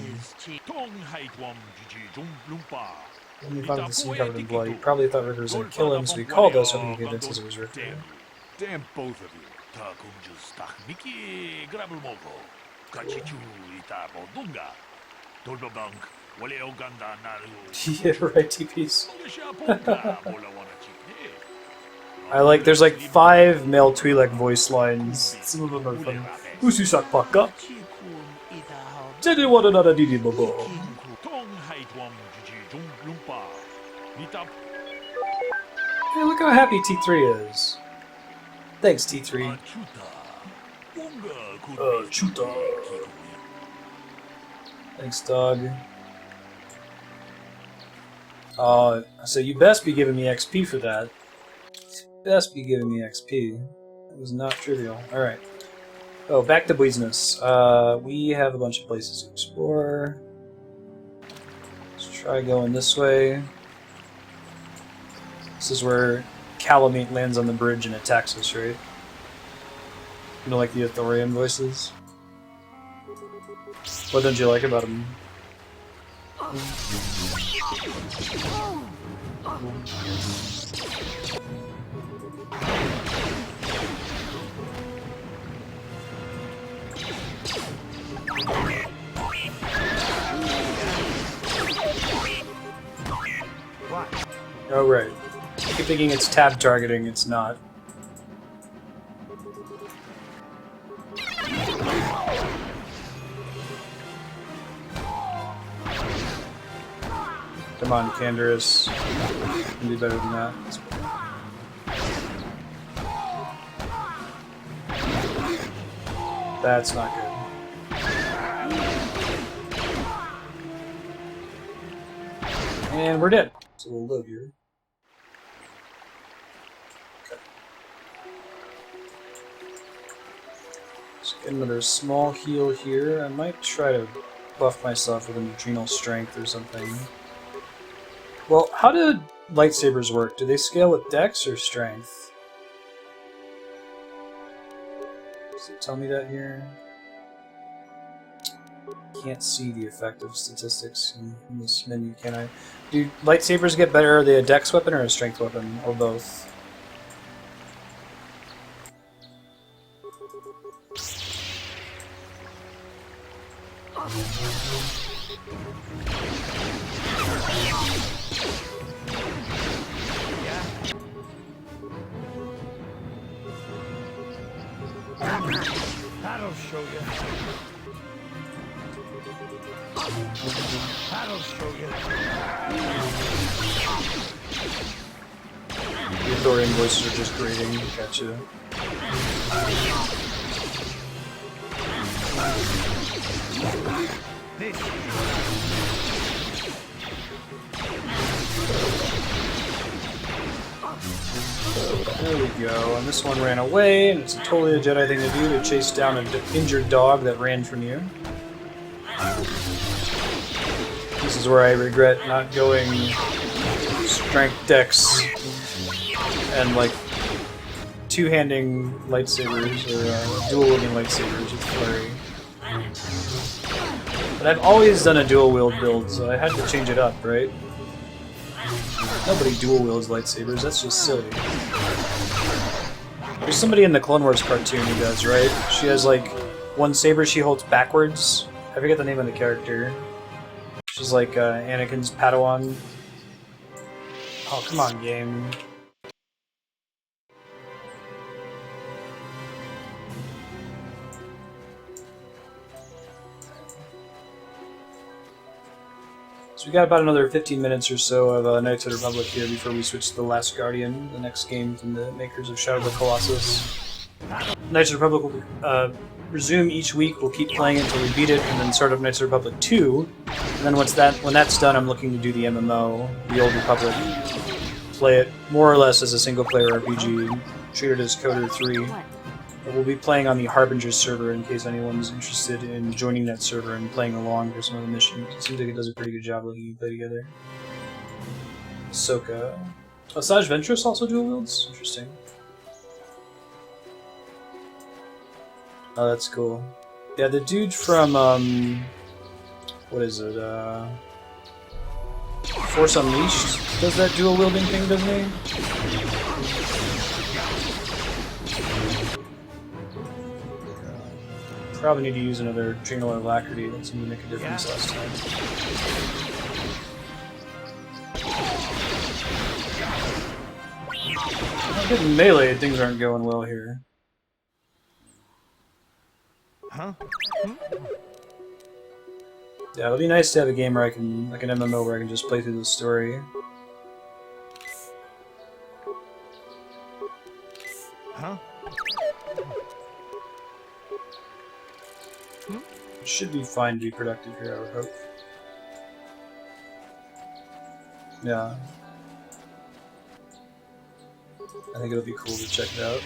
When he found the scene covered in blood, he probably thought Rick was going to kill him, so he called us, hoping he could convince us it was Rick. Damn both of you. Yeah, right, TPs. There's like 5 male Twi'lek voice lines. Some of them are funny. Ususak Paka. Didn't want another Didi Bobo. Hey, look how happy T3 is. Thanks, T3. Chuta. Thanks, dog. So you best be giving me XP for that. Best be giving me XP. It was not trivial. Alright. Oh, back to business. We have a bunch of places to explore. Let's try going this way. This is where Calamite lands on the bridge and attacks us, right? You know, like the Ithorian voices? What don't you like about him? Oh, right. I keep thinking it's tab targeting, it's not. Come on, Canderous. You can do better than that. That's not good. And we're dead. So we'll load here. Okay. Let's get another small heal here. I might try to buff myself with an adrenal strength or something. Well, how do lightsabers work? Do they scale with dex or strength? Does it tell me that here? Can't see the effective statistics in this menu, can I? Do lightsabers get better? Are they a dex weapon or a strength weapon? Or both? That'll show you. That'll show you. The Thorian voices are just grating. Gotcha. There we go, and this one ran away, and it's totally a Jedi thing to do, to chase down an injured dog that ran from you. This is where I regret not going strength dex and like two-handing lightsabers or dual-wielding lightsabers with flurry. But I've always done a dual-wield build, so I had to change it up, right? Nobody dual-wields lightsabers, that's just silly. There's somebody in the Clone Wars cartoon who does, right? She has like one saber she holds backwards. I forget the name of the character. She's like Anakin's Padawan. Oh, come on, game. So we got about another 15 minutes or so of Knights of the Republic here before we switch to The Last Guardian, the next game from the makers of Shadow of the Colossus. Knights of the Republic will resume each week. We'll keep playing it until we beat it, and then start up Knights of the Republic 2. And then when that's done, I'm looking to do the MMO, the Old Republic. Play it more or less as a single-player RPG, treat it as Coder 3. But we'll be playing on the Harbinger server in case anyone's interested in joining that server and playing along for some of the missions. It seems like it does a pretty good job letting you play together. Ahsoka. Asajj Ventress also dual wields? Interesting. Oh, that's cool. Yeah, the dude from, what is it, Force Unleashed does that dual wielding thing, doesn't he? Probably need to use another Adrenal Alacrity. That seemed to make a difference last time. I'm getting melee, things aren't going well here. Huh? Yeah, it'll be nice to have a game where I can, like an MMO where I can just play through the story. Huh? It should be fine to be productive here, I would hope. Yeah. I think it'll be cool to check it out.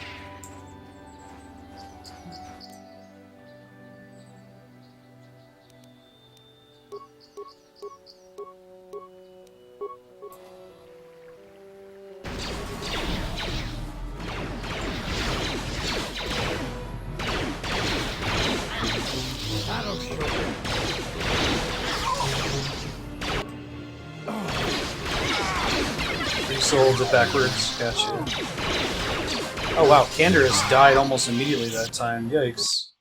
Holds it backwards. Gotcha. Oh wow, Canderous died almost immediately that time. Yikes.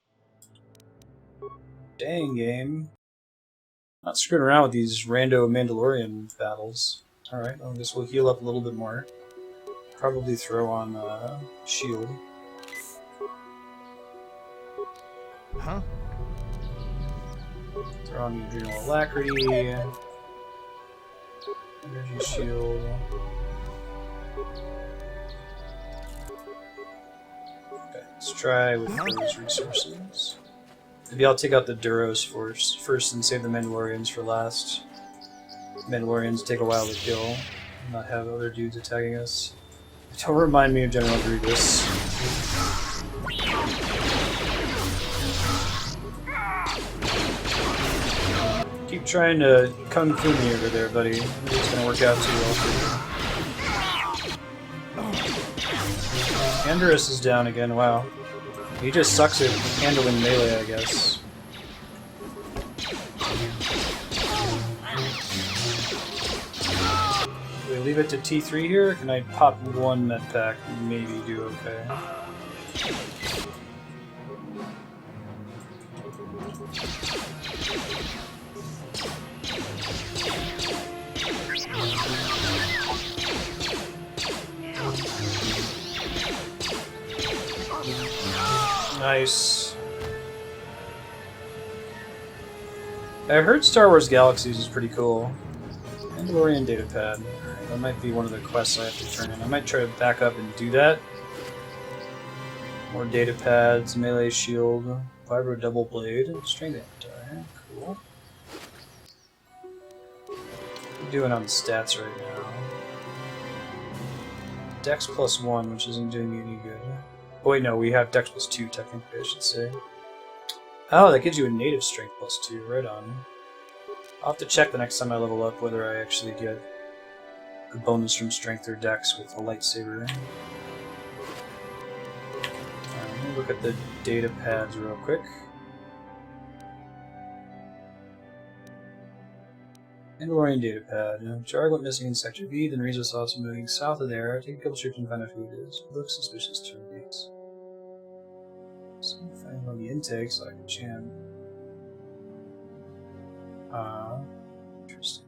Dang, game. Not screwing around with these rando Mandalorian battles. Alright, I guess we'll heal up a little bit more. Probably throw on shield. Huh? Throw on the Adrenal Alacrity. Energy shield. Okay, let's try with those resources. Maybe I'll take out the Duros first and save the Mandalorians for last. Mandalorians take a while to kill, not have other dudes attacking us. Don't remind me of General Grievous. Keep trying to kung fu me over there, buddy. It's gonna work out too well for you. Andorus is down again, wow. He just sucks at handling melee, I guess. Do we leave it to T3 here? Or can I pop one med pack and maybe do okay? Nice. I heard Star Wars Galaxies is pretty cool. Mandalorian datapad. That might be one of the quests I have to turn in. I might try to back up and do that. More datapads, melee shield, vibro double blade, strength anti. Cool. What are we doing on the stats right now? Dex +1, which isn't doing me any good. Oh wait, no, we have Dex +2 technically, I should say. Oh, that gives you a native strength +2, right on. I'll have to check the next time I level up whether I actually get a bonus from strength or dex with a lightsaber. Alright, let me look at the data pads real quick. Mandalorian data pad. Jarg went missing in Sector V, then Reza saw some moving south of there. Take a couple trips and find out who it is. Looks suspicious to me. So find all the intake so I can jam. Interesting.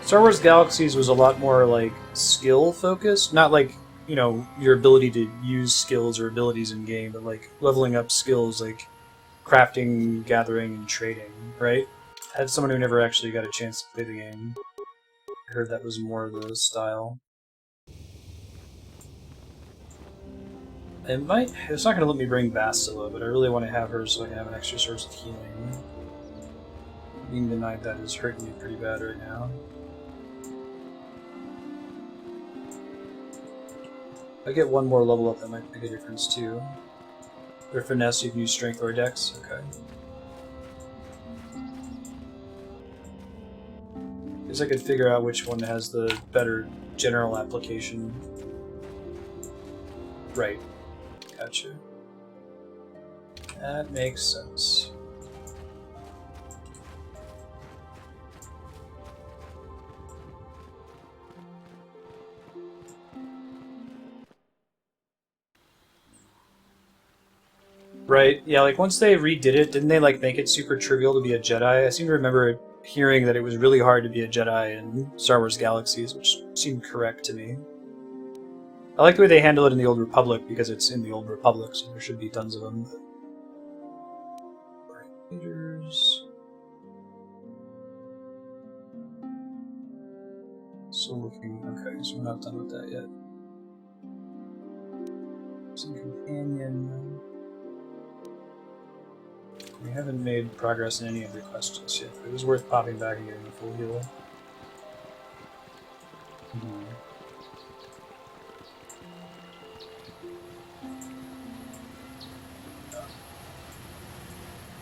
Star Wars Galaxies was a lot more like skill focused, not like, you know, your ability to use skills or abilities in game, but like leveling up skills like crafting, gathering, and trading, right? As someone who never actually got a chance to play the game, I heard that was more of the style. It's not going to let me bring Bastila, but I really want to have her so I can have an extra source of healing. Being denied that is hurting me pretty bad right now. If I get one more level up, that might make a difference too. Or finesse, you can use strength or dex. Okay. Guess I could figure out which one has the better general application. Right. Gotcha. That makes sense. Right, yeah, like once they redid it, didn't they like make it super trivial to be a Jedi? I seem to remember hearing that it was really hard to be a Jedi in Star Wars Galaxies, which seemed correct to me. I like the way they handle it in the Old Republic because it's in the Old Republic, so there should be tons of them. Right, leaders. So looking, okay, so we're not done with that yet. Some companion. We haven't made progress in any of the quests just yet, but it was worth popping back and getting a full heal.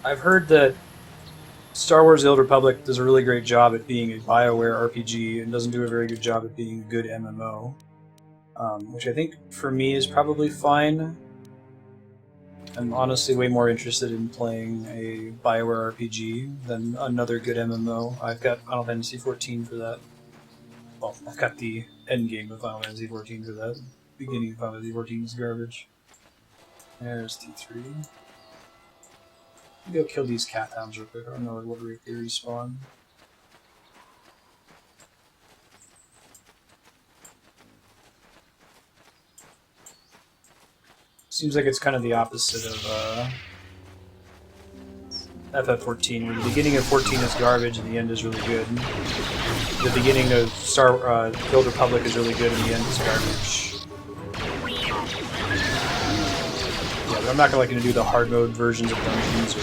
I've heard that Star Wars The Old Republic does a really great job at being a BioWare RPG and doesn't do a very good job at being a good MMO. Which I think, for me, is probably fine. I'm honestly way more interested in playing a BioWare RPG than another good MMO. I've got Final Fantasy XIV for that. Well, I've got the endgame of Final Fantasy XIV for that. The beginning of Final Fantasy XIV is garbage. There's T3. Maybe I'll kill these cat hounds real quick. I don't know what they respawn. Seems like it's kind of the opposite of FF14, where the beginning of 14 is garbage and the end is really good. The beginning of The Old Republic is really good and the end is garbage. Yeah, but I'm not going to do the hard mode versions of dungeons or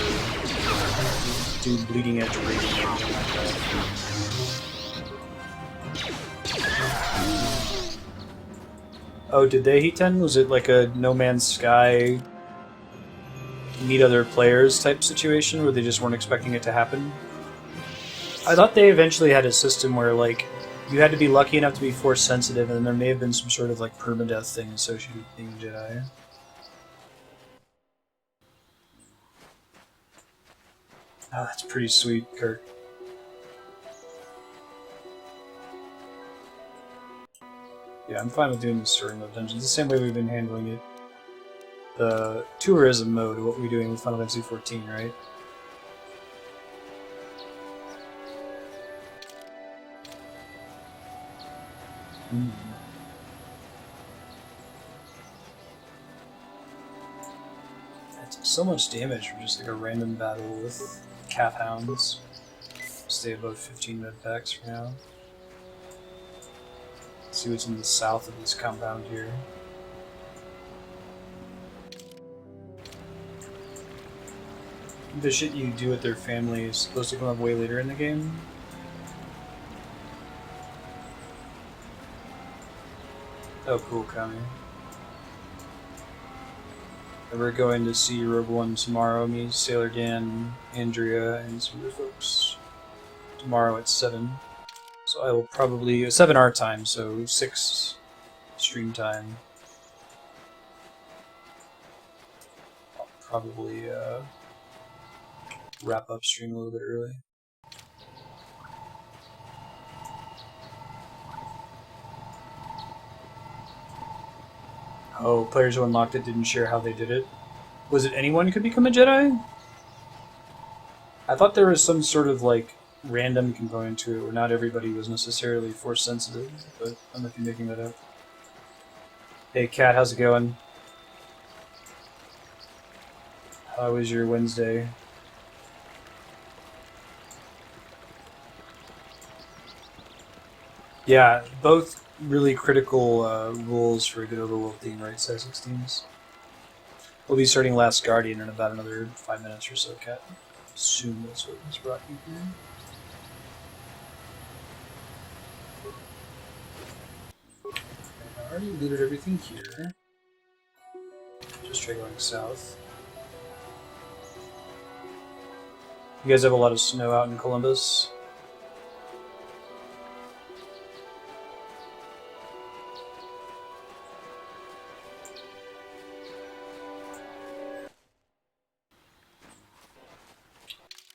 do bleeding edge rating or anything like that. Oh, did they heat 10? Was it like a No Man's Sky meet other players type situation where they just weren't expecting it to happen? I thought they eventually had a system where like you had to be lucky enough to be force sensitive, and there may have been some sort of like permadeath thing associated with being a Jedi. Ah, that's pretty sweet, Kirk. Yeah, I'm fine with doing the story mode dungeons, the same way we've been handling it. The tourism mode, what we're doing with Final Fantasy XIV, right? That took so much damage from just like a random battle with calf hounds. Stay above 15 med packs for now. Let's see what's in the south of this compound here. The shit you do with their family is supposed to come up way later in the game. Oh, cool, Kami. And we're going to see Rogue One tomorrow. Me, Sailor Dan, Andrea, and some other folks. Tomorrow at 7. So I will probably... 7 our time, so 6 stream time. I'll probably wrap up stream a little bit early. Oh, players who unlocked it didn't share how they did it. Was it anyone could become a Jedi? I thought there was some sort of like random component to it where not everybody was necessarily force sensitive, but I might be making that up. Hey Kat, how's it going? How was your Wednesday? Yeah, both really critical rules for a good overworld theme, right, Size 16s? We'll be starting Last Guardian in about another 5 minutes or so, Kat. Assume that's what was brought you here. I already looted everything here. Just try going south. You guys have a lot of snow out in Columbus?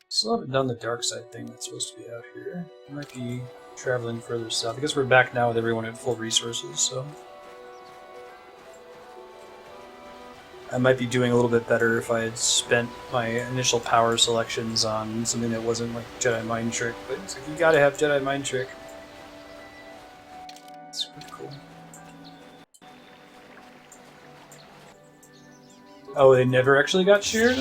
Still haven't done the dark side thing that's supposed to be out here. I might be traveling further south. I guess we're back now with everyone at full resources, so... I might be doing a little bit better if I had spent my initial power selections on something that wasn't like Jedi Mind Trick, but it's like, you gotta have Jedi Mind Trick. It's pretty cool. Oh, they never actually got shared?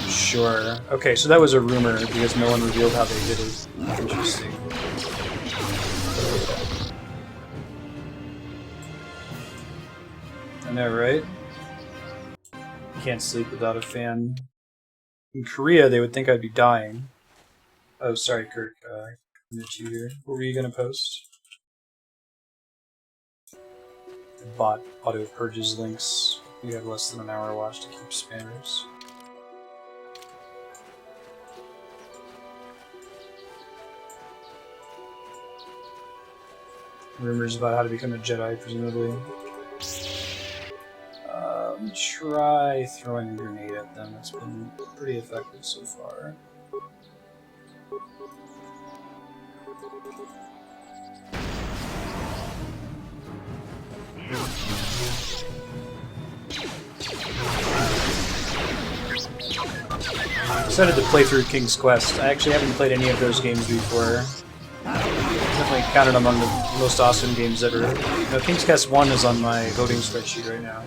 Sure. Okay, so that was a rumor because no one revealed how they did it. Interesting. I know, right? You can't sleep without a fan. In Korea, they would think I'd be dying. Oh, sorry, Kirk. I missed you here. What were you gonna post? Bot auto purges links. You have less than an hour watch to keep spammers. Rumors about how to become a Jedi, presumably. Try throwing a grenade at them. It's been pretty effective so far. I decided to play through King's Quest. I actually haven't played any of those games before. Definitely counted among the most awesome games ever. You know, King's Quest 1 is on my voting spreadsheet right now.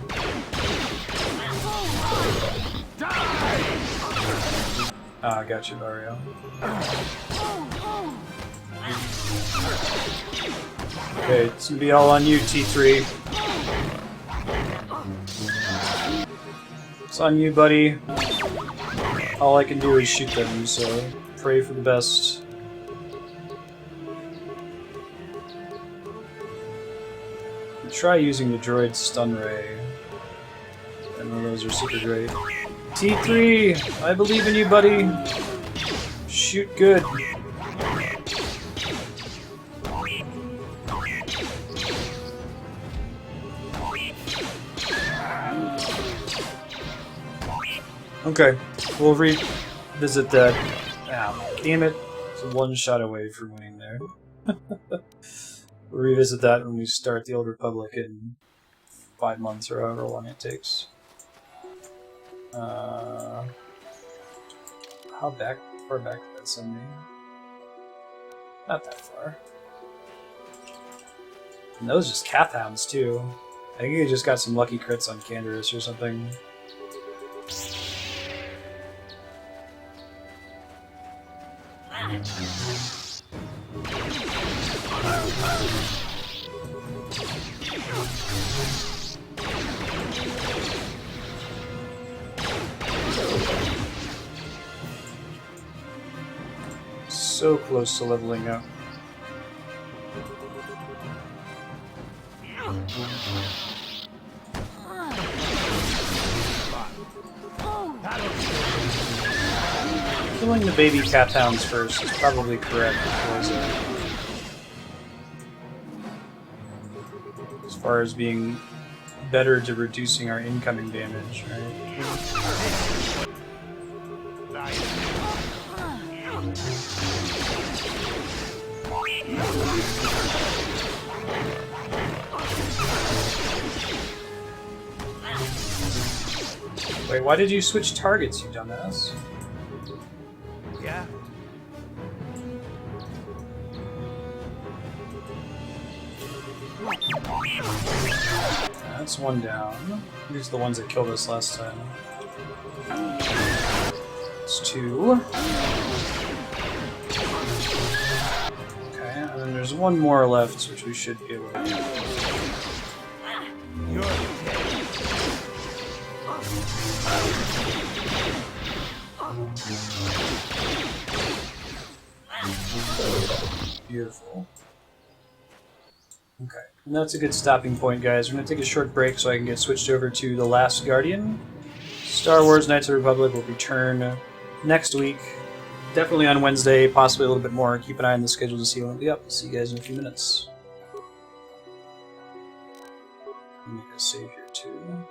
Ah, I got you, Mario. Okay, it's gonna be all on you, T3. It's on you, buddy. All I can do is shoot them, so pray for the best. Try using the droid's stun ray. I know those are super great. T3! I believe in you, buddy! Shoot good. Okay, we'll revisit that. Ah, damn it. It's one shot away from winning there. We'll revisit that when we start the Old Republic in 5 months or however long it takes. How far back did that send me? Not that far. And those just Cath Hounds too. I think he just got some lucky crits on Canderous or something. So close to leveling up. Killing the baby Cath Hounds first is probably correct. As far as being better to reducing our incoming damage, right? Wait, why did you switch targets, you dumbass? Yeah. That's one down. These are the ones that killed us last time. It's 2. Okay, and then there's one more left, which we should be able to do. Beautiful. Okay, and that's a good stopping point, guys. We're going to take a short break so I can get switched over to The Last Guardian. Star Wars Knights of the Republic will return next week. Definitely on Wednesday, possibly a little bit more. Keep an eye on the schedule to see when it'll be up. See you guys in a few minutes. Make a save here, too.